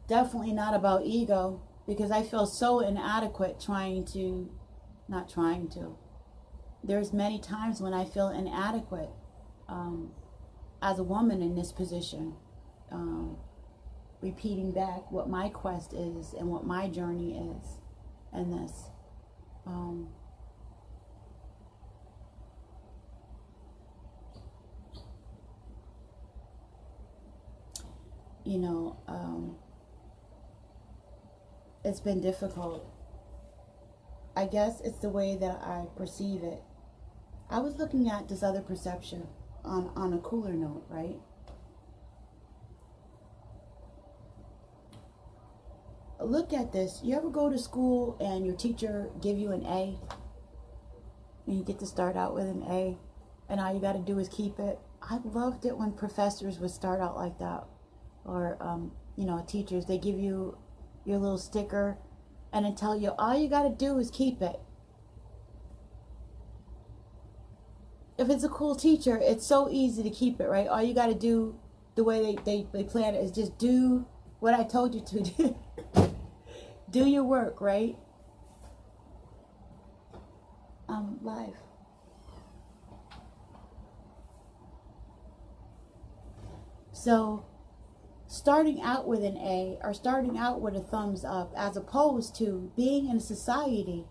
definitely not about ego, because I feel so inadequate not trying to. There's many times when I feel inadequate as a woman in this position, repeating back what my quest is and what my journey is in this. You know, it's been difficult. I guess it's the way that I perceive it. I was looking at this other perception on a cooler note, right? Look at this. You ever go to school and your teacher give you an A, and you get to start out with an A, and all you got to do is keep it? I loved it when professors would start out like that, or you know, teachers, they give you your little sticker and then tell you all you got to do is keep it. If it's a cool teacher, it's so easy to keep it, right? All you got to do, the way they plan it, is just do what I told you to do. Do your work, right? Live. So starting out with an A, or starting out with a thumbs up, as opposed to being in a society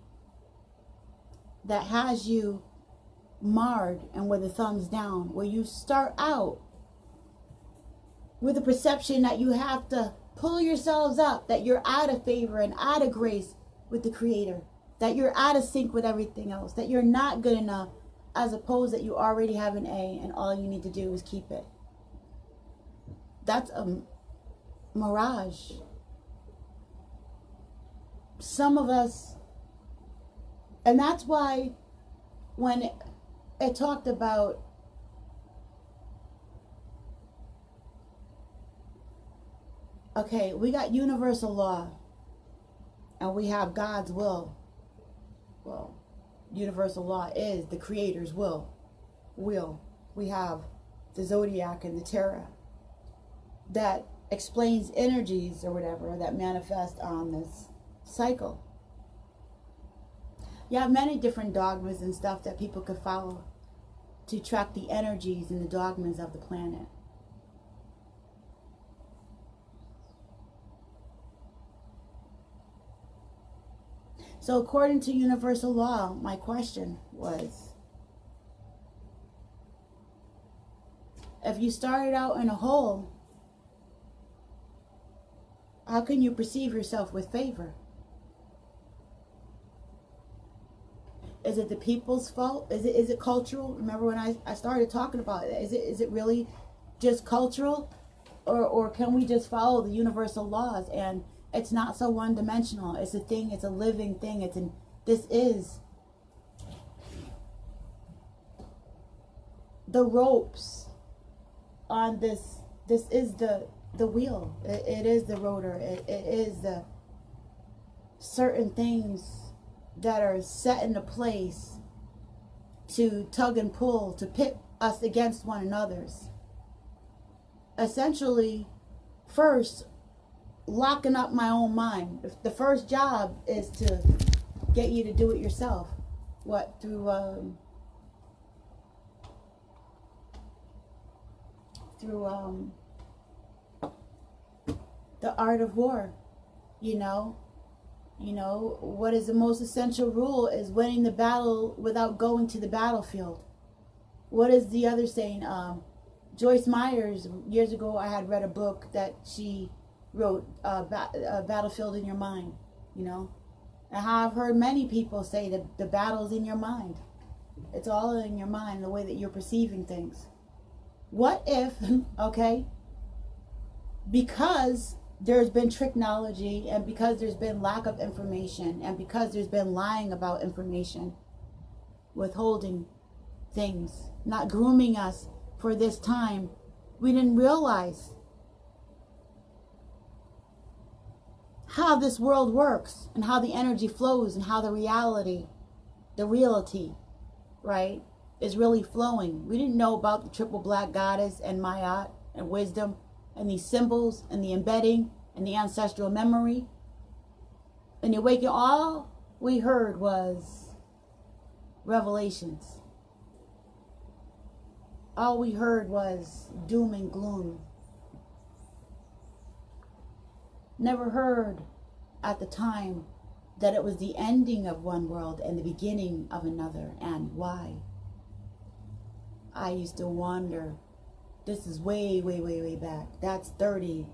that has you marred and with a thumbs down, where you start out with a perception that you have to pull yourselves up, that you're out of favor and out of grace with the Creator, that you're out of sync with everything else, that you're not good enough, as opposed that you already have an A and all you need to do is keep it. That's a mirage. Some of us, and that's why when it talked about okay, we got universal law and we have God's will. Well, universal law is the Creator's will. We have the zodiac and the tarot that explains energies or whatever that manifest on this cycle. You have many different dogmas and stuff that people could follow to track the energies and the dogmas of the planet. So according to universal law, my question was, if you started out in a hole, how can you perceive yourself with favor? Is it the people's fault? Is it cultural? Remember when I started talking about it? Is it really just cultural? Or can we just follow the universal laws, and it's not so one-dimensional? It's a thing, it's a living thing. This is the ropes on this is the wheel. It is the rotor. It is the certain things that are set into place to tug and pull, to pit us against one another's. Essentially, first, locking up my own mind. The first job is to get you to do it yourself. What? Through the art of war. You know, what is the most essential rule is winning the battle without going to the battlefield. What is the other saying? Joyce Myers, years ago, I had read a book that she wrote, Battlefield in Your Mind, you know. And how I've heard many people say that the battle's in your mind. It's all in your mind, the way that you're perceiving things. What if, okay, because there's been technology, and because there's been lack of information, and because there's been lying about information, withholding things, not grooming us for this time, we didn't realize how this world works and how the energy flows and how the reality, right, is really flowing. We didn't know about the triple black goddess and Ma'at and wisdom and these symbols and the embedding and the ancestral memory. And the awakening, all we heard was revelations. All we heard was doom and gloom. Never heard at the time that it was the ending of one world and the beginning of another, and why. I used to wonder. This is way, way, way, way back. That's 30,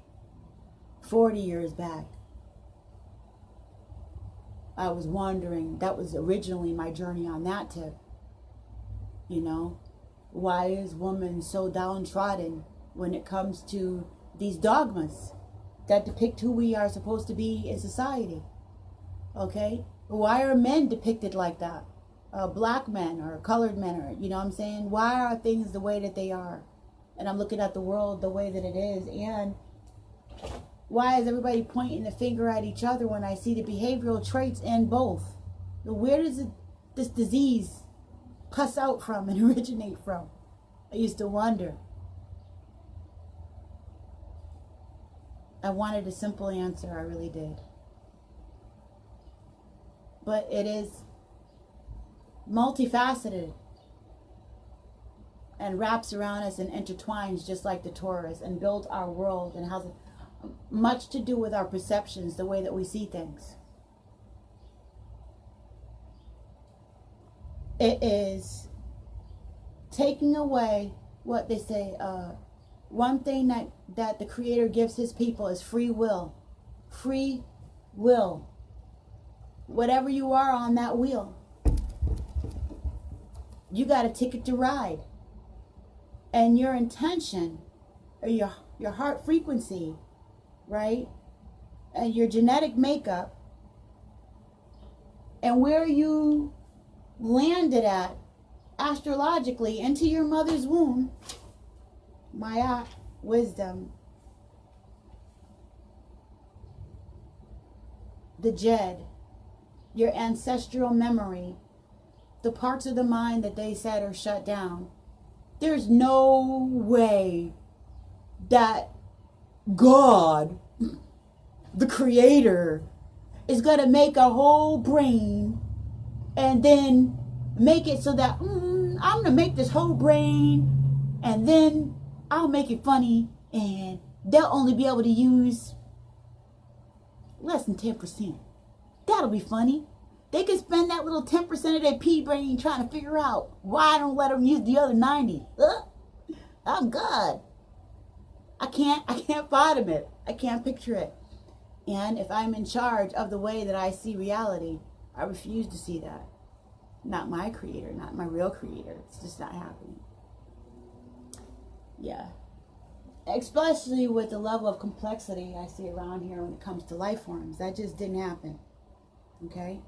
40 years back. I was wondering. That was originally my journey on that tip. You know, why is woman so downtrodden when it comes to these dogmas that depict who we are supposed to be in society? Okay? Why are men depicted like that? Black men or colored men, or, you know what I'm saying? Why are things the way that they are? And I'm looking at the world the way that it is. And why is everybody pointing the finger at each other when I see the behavioral traits in both? Where does this disease cuss out from and originate from? I used to wonder. I wanted a simple answer, I really did. But it is multifaceted and wraps around us and intertwines just like the torus and builds our world and has much to do with our perceptions, the way that we see things. It is taking away what they say, one thing that the Creator gives His people is free will. Free will. Whatever you are on that wheel, you got a ticket to ride. And your intention, or your heart frequency, right? And your genetic makeup, and where you landed at astrologically into your mother's womb, Ma'at, wisdom, the Jed, your ancestral memory, the parts of the mind that they said are shut down. There's no way that God, the Creator, is going to make a whole brain and then make it so that I'm going to make this whole brain and then I'll make it funny and they'll only be able to use less than 10%. That'll be funny. They can spend that little 10% of their pea brain trying to figure out why I don't let them use the other 90. I'm God. I can't fathom it. I can't picture it. And if I'm in charge of the way that I see reality, I refuse to see that. Not my Creator, not my real Creator. It's just not happening. Yeah. Especially with the level of complexity I see around here when it comes to life forms. That just didn't happen. Okay?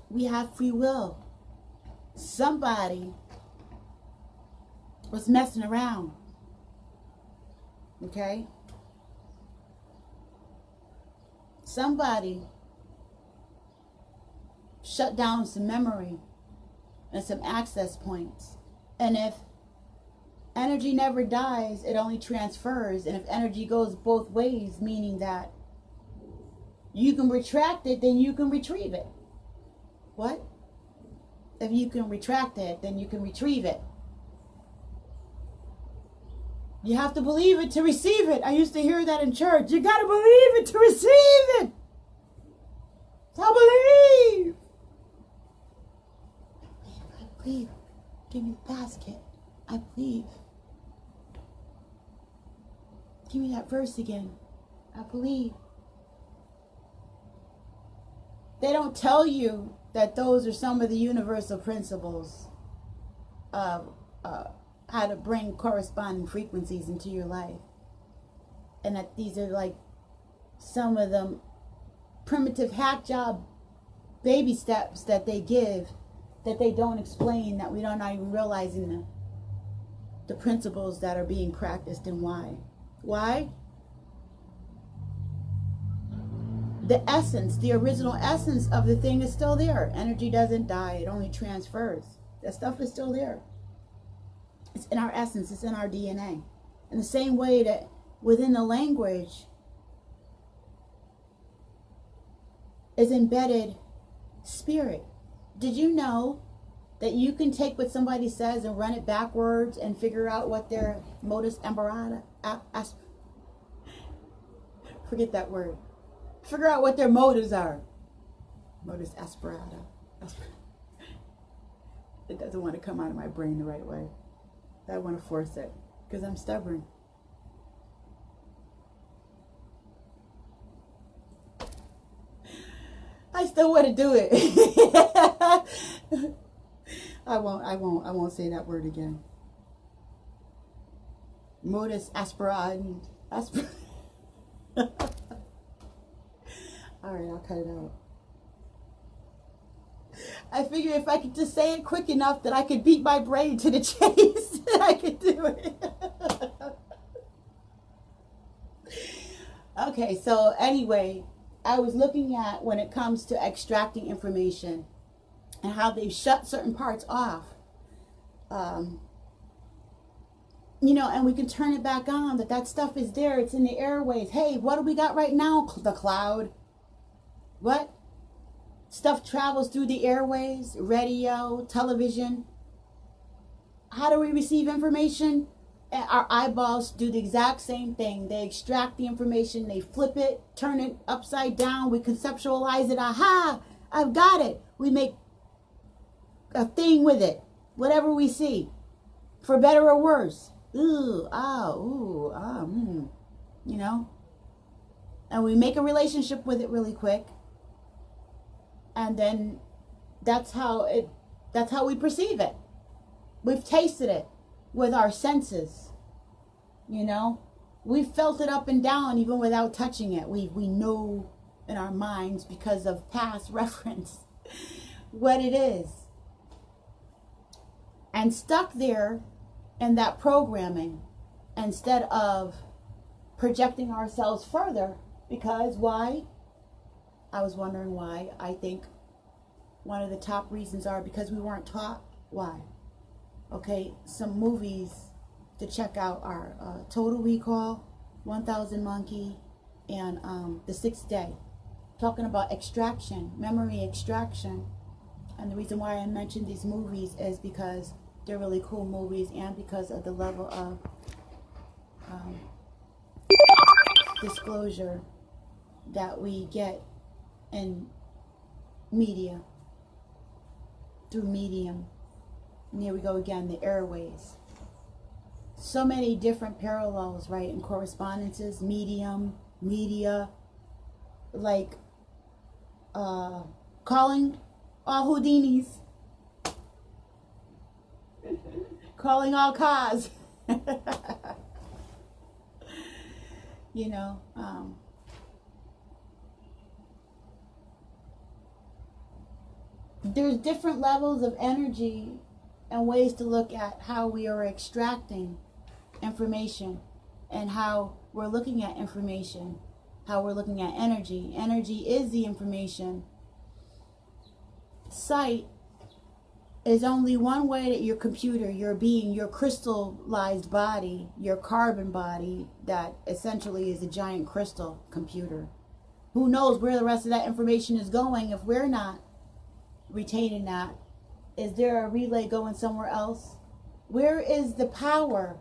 We have free will. somebody was messing around. Okay? Somebody shut down some memory and some access points. And if energy never dies, it only transfers. And if energy goes both ways, meaning that you can retract it, then you can retrieve it. What? If you can retract it, then you can retrieve it. You have to believe it to receive it. I used to hear that in church. You got to believe it to receive it. I believe. I believe. Give me the basket. I believe. Give me that verse again. I believe. They don't tell you that those are some of the universal principles of how to bring corresponding frequencies into your life. And that these are like some of the primitive hack job baby steps that they give, that they don't explain, that we don't even realizing the principles that are being practiced and why. Why? The essence, the original essence of the thing is still there. Energy doesn't die, it only transfers. That stuff is still there. It's in our essence, it's in our DNA. In the same way that within the language is embedded spirit. Did you know that you can take what somebody says and run it backwards and figure out what their modus operandi, forget that word. Figure out what their motives are. Modus operandi. It doesn't want to come out of my brain the right way. I want to force it because I'm stubborn. I still want to do it. I won't say that word again. Modus operandi. All right, I'll cut it out. I figure if I could just say it quick enough that I could beat my brain to the chase, I could do it. Okay, so anyway, I was looking at when it comes to extracting information and how they've shut certain parts off. You know, and we can turn it back on, that stuff is there. It's in the airways. Hey, what do we got right now? The cloud. What? Stuff travels through the airways, radio, television. How do we receive information? Our eyeballs do the exact same thing. They extract the information, they flip it, turn it upside down, we conceptualize it. Aha, I've got it. We make a thing with it, whatever we see, for better or worse. Ooh, ah, ooh, ah, you know? And we make a relationship with it really quick. And then that's how we perceive it. We've tasted it with our senses. You know, we've felt it up and down even without touching it. We know in our minds because of past reference what it is. And stuck there in that programming instead of projecting ourselves further, because why? I was wondering why. I think one of the top reasons are because we weren't taught why. Okay, some movies to check out are Total Recall, 1000 Monkey, and The Sixth Day. Talking about extraction, memory extraction. And the reason why I mentioned these movies is because they're really cool movies and because of the level of disclosure that we get in media, through medium. And here we go again, the airways. So many different parallels, right, in correspondences, medium, media, like calling all Houdinis, calling all cars. You know, there's different levels of energy and ways to look at how we are extracting information and how we're looking at information, how we're looking at energy. Energy is the information. Sight is only one way that your computer, your being, your crystallized body, your carbon body, that essentially is a giant crystal computer. Who knows where the rest of that information is going if we're not retaining that? Is there a relay going somewhere else? Where is the power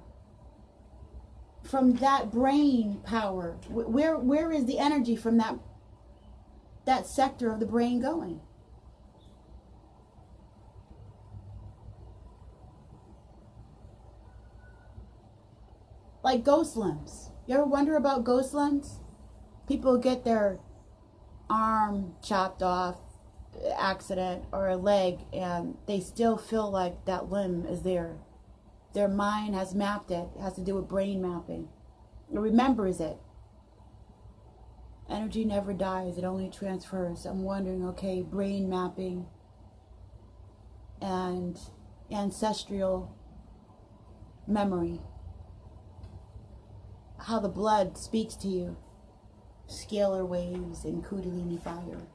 from that brain power? Where is the energy from that sector of the brain going? Like ghost limbs. You ever wonder about ghost limbs? People get their arm chopped off, accident, or a leg, and they still feel like that limb is there. Their mind has mapped it. It has to do with brain mapping. It remembers it. Energy never dies. It only transfers. I'm wondering, okay, brain mapping and ancestral memory. How the blood speaks to you. Scalar waves and Kundalini fire.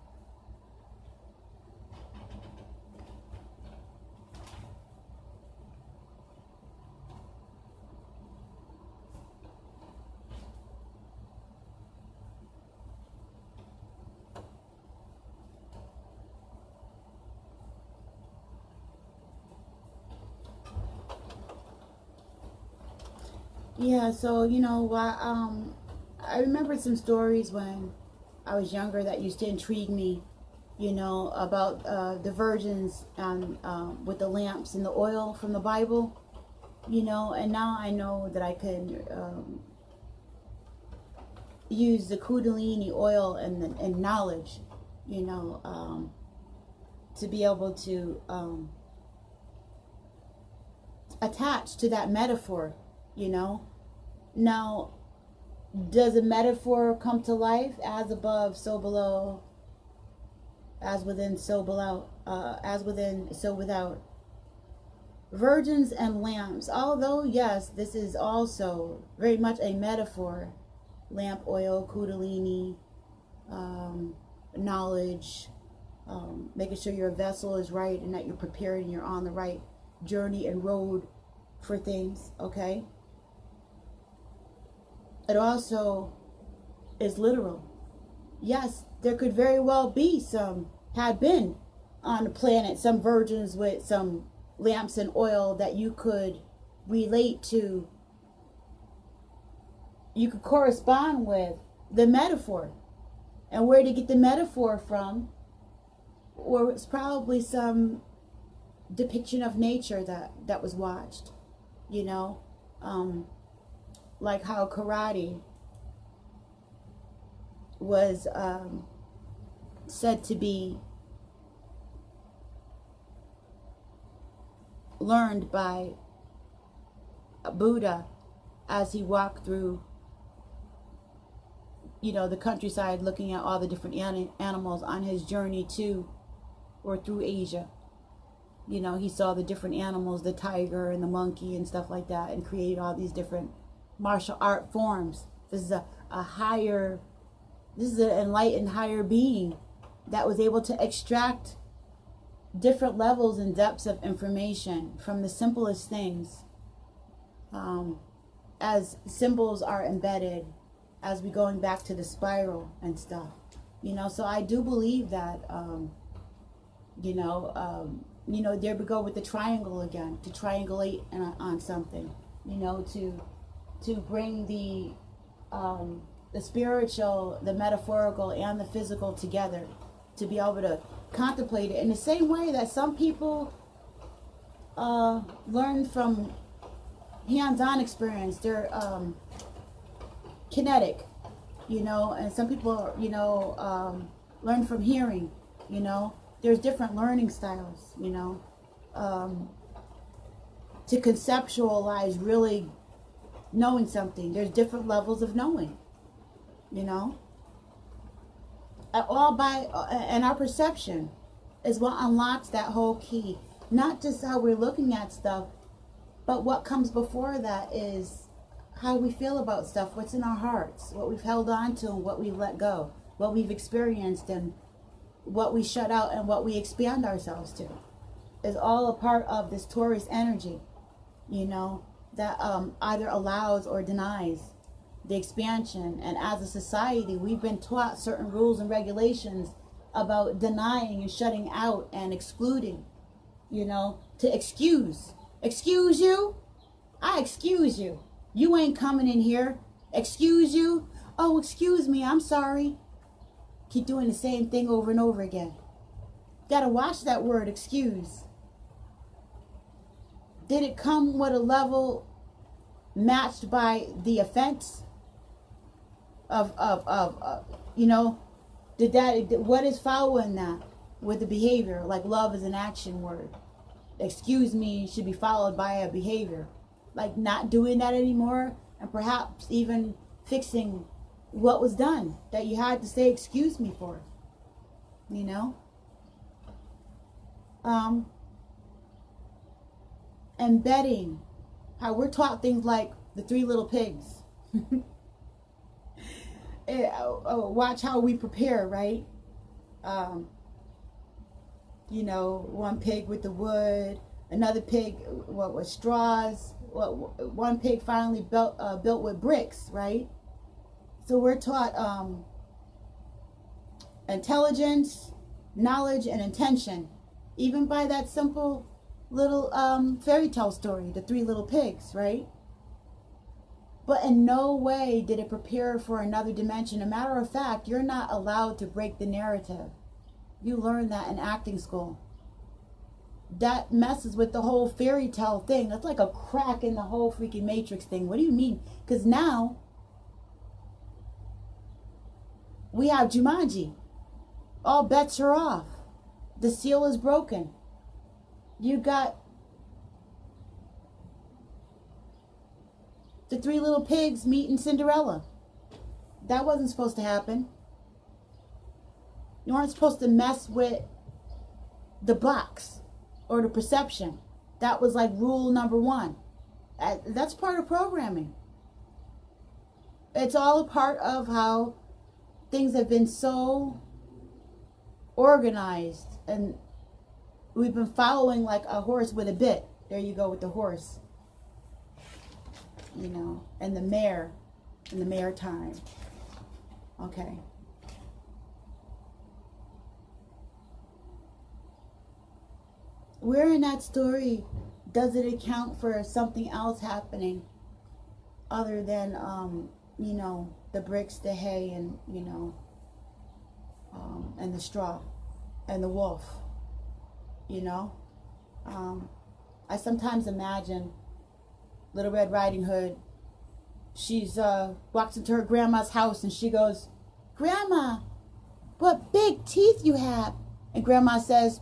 Yeah, so I remember some stories when I was younger that used to intrigue me, about the virgins and with the lamps and the oil from the Bible, and now I know that I can use the Kundalini oil and knowledge, to be able to attach to that metaphor, Now, does a metaphor come to life? As above, so below. As within, so below. As within, so without. Virgins and lamps. Although, yes, this is also very much a metaphor. Lamp oil, Kundalini, knowledge, making sure your vessel is right and that you're prepared and you're on the right journey and road for things, okay? It also is literal. Yes, there could very well be had been on the planet, some virgins with some lamps and oil that you could relate to. You could correspond with the metaphor. And where to get the metaphor from, or it's probably some depiction of nature that was watched, like how karate was said to be learned by Buddha as he walked through, the countryside, looking at all the different animals on his journey to or through Asia. He saw the different animals, the tiger and the monkey and stuff like that, and created all these different martial art forms. This is this is an enlightened higher being that was able to extract different levels and depths of information from the simplest things, as symbols are embedded, as we going back to the spiral and stuff, so I do believe that, there we go with the triangle again, to triangulate on something, to bring the spiritual, the metaphorical, and the physical together, to be able to contemplate it in the same way that some people learn from hands-on experience. They're kinetic, and some people, learn from hearing, There's different learning styles, to conceptualize really knowing something. There's different levels of knowing, all by and our perception, is what unlocks that whole key. Not just how we're looking at stuff, but what comes before that is how we feel about stuff, what's in our hearts, what we've held on to and what we've let go, what we've experienced and what we shut out and what we expand ourselves to. Is all a part of this Taurus energy, you know, that either allows or denies the expansion. And as a society, we've been taught certain rules and regulations about denying and shutting out and excluding, you know, to excuse. Excuse you? I excuse you. You ain't coming in here. Excuse you? Oh, excuse me, I'm sorry. Keep doing the same thing over and over again. Gotta watch that word, excuse. Did it come with a level matched by the offense of you know, what is following that with the behavior? Like love is an action word. Excuse me should be followed by a behavior. Like not doing that anymore, and perhaps even fixing what was done that you had to say excuse me for, you know. Embedding how we're taught things like the three little pigs. Watch how we prepare, right? You know, one pig with the wood, another pig with straws, one pig finally built with bricks, right? So we're taught intelligence, knowledge, and intention, even by that simple little fairy tale story, the three little pigs, right? But in no way did it prepare for another dimension. A matter of fact, you're not allowed to break the narrative. You learn that in acting school. That messes with the whole fairy tale thing. That's like a crack in the whole freaking Matrix thing. What do you mean? Because now we have Jumanji. All bets are off. The seal is broken. You got the three little pigs meeting Cinderella. That wasn't supposed to happen. You weren't supposed to mess with the box or the perception. That was like rule number one. That's part of programming. It's all a part of how things have been so organized, and we've been following like a horse with a bit. There you go with the horse. You know, and the mare time. Okay. Where in that story does it account for something else happening other than, you know, the bricks, the hay, and, you know, and the straw and the wolf, you know? I sometimes imagine Little Red Riding Hood, she's walks into her grandma's house and she goes, "Grandma, what big teeth you have." And grandma says,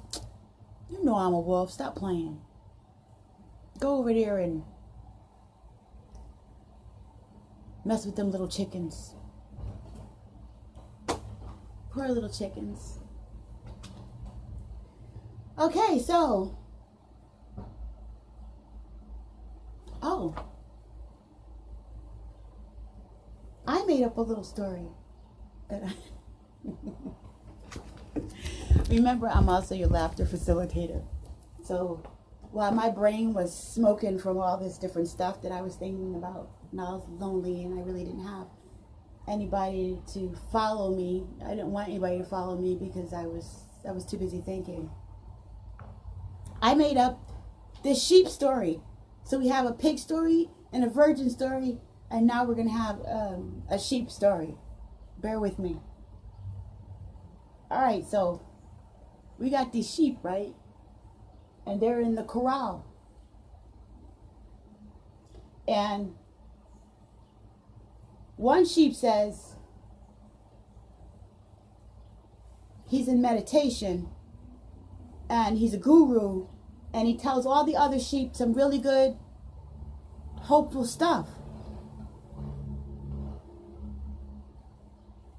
"You know I'm a wolf, stop playing. Go over there and mess with them little chickens." Poor little chickens. Okay, so I made up a little story. Remember, I'm also your laughter facilitator. So while my brain was smoking from all this different stuff that I was thinking about, and I was lonely and I really didn't have anybody to follow me. I didn't want anybody to follow me because I was too busy thinking. I made up this sheep story. So we have a pig story and a virgin story, and now we're going to have a sheep story. Bear with me. All right, so we got these sheep, right? And they're in the corral. And one sheep says he's in meditation and he's a guru, and he tells all the other sheep some really good, hopeful stuff.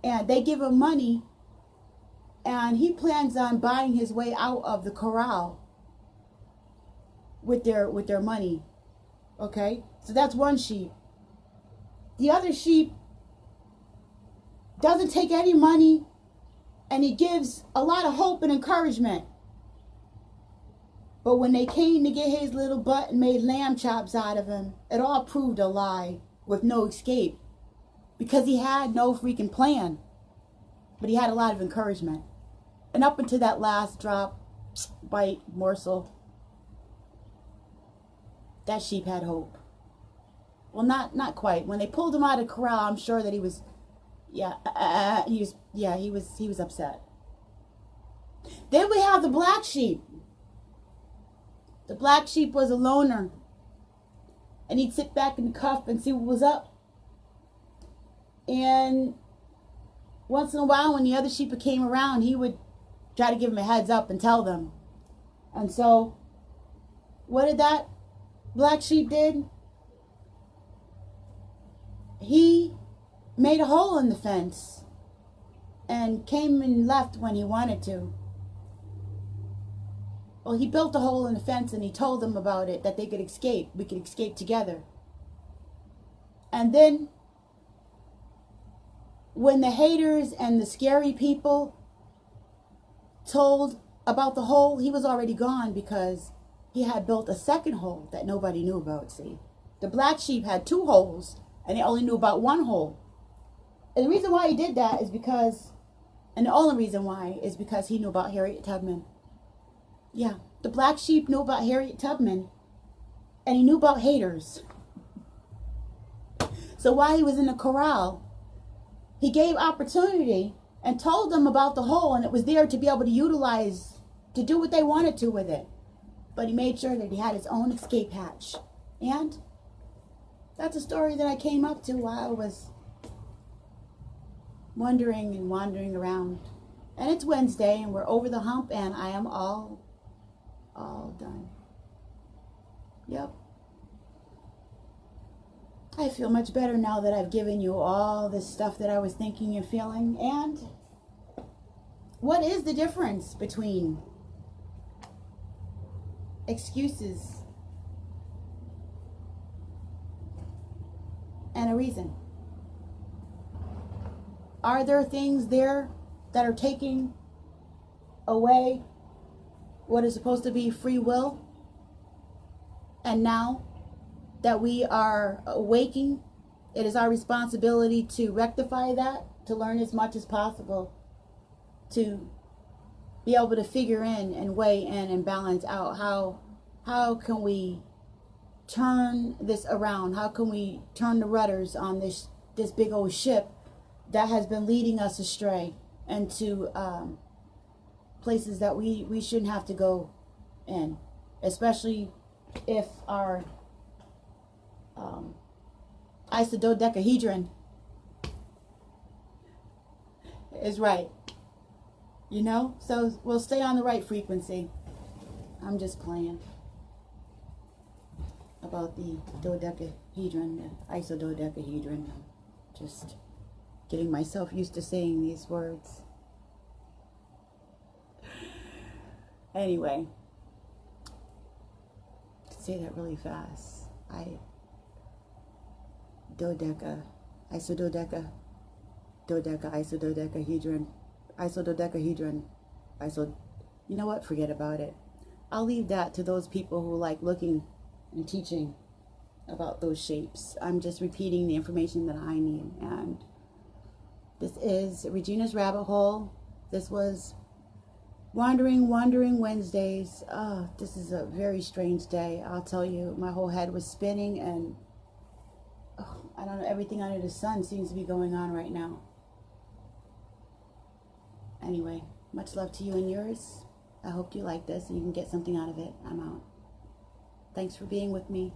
And they give him money And he plans on buying his way out of the corral with their money. Okay? So that's one sheep. The other sheep doesn't take any money, and he gives a lot of hope and encouragement. But when they came to get his little butt and made lamb chops out of him, it all proved a lie with no escape. Because he had no freaking plan. But he had a lot of encouragement. And up until that last drop, bite, morsel, that sheep had hope. Well, not quite. When they pulled him out of the corral, I'm sure that he was, he was upset. Then we have the black sheep. The black sheep was a loner. And he'd sit back in the cuff and see what was up. And once in a while, when the other sheep came around, he would try to give them a heads up and tell them. And so, what did that black sheep did? He made a hole in the fence and came and left when he wanted to. Well, he built a hole in the fence and he told them about it, that they could escape. We could escape together. And then, when the haters and the scary people told about the hole, he was already gone because he had built a second hole that nobody knew about, see. The black sheep had 2 holes and they only knew about 1 hole. And the reason why he did that is because, and the only reason why, is because he knew about Harriet Tubman. Yeah, the black sheep knew about Harriet Tubman and he knew about haters. So while he was in the corral, he gave opportunity and told them about the hole, and it was there to be able to utilize, to do what they wanted to with it. But he made sure that he had his own escape hatch. And that's a story that I came up to while I was wondering and wandering around. And it's Wednesday, and we're over the hump, and I am all done. Yep. I feel much better now that I've given you all this stuff that I was thinking and feeling. And what is the difference between excuses and a reason? Are there things there that are taking away what is supposed to be free will? And now that we are awaking, it is our responsibility to rectify that, to learn as much as possible, to be able to figure in and weigh in and balance out how can we turn this around? How can we turn the rudders on this big old ship that has been leading us astray and to places that we shouldn't have to go in, especially if our isododecahedron is right, you know. So we'll stay on the right frequency. I'm just playing about the dodecahedron, the isododecahedron. I'm just getting myself used to saying these words. Anyway, to say that really fast, isododecahedron, you know what, forget about it. I'll leave that to those people who like looking and teaching about those shapes. I'm just repeating the information that I need. And this is Regina's Rabbit Hole. This was Wandering Wednesdays. This is a very strange day. I'll tell you, my whole head was spinning, and I don't know, everything under the sun seems to be going on right now. Anyway, much love to you and yours. I hope you like this and you can get something out of it. I'm out. Thanks for being with me.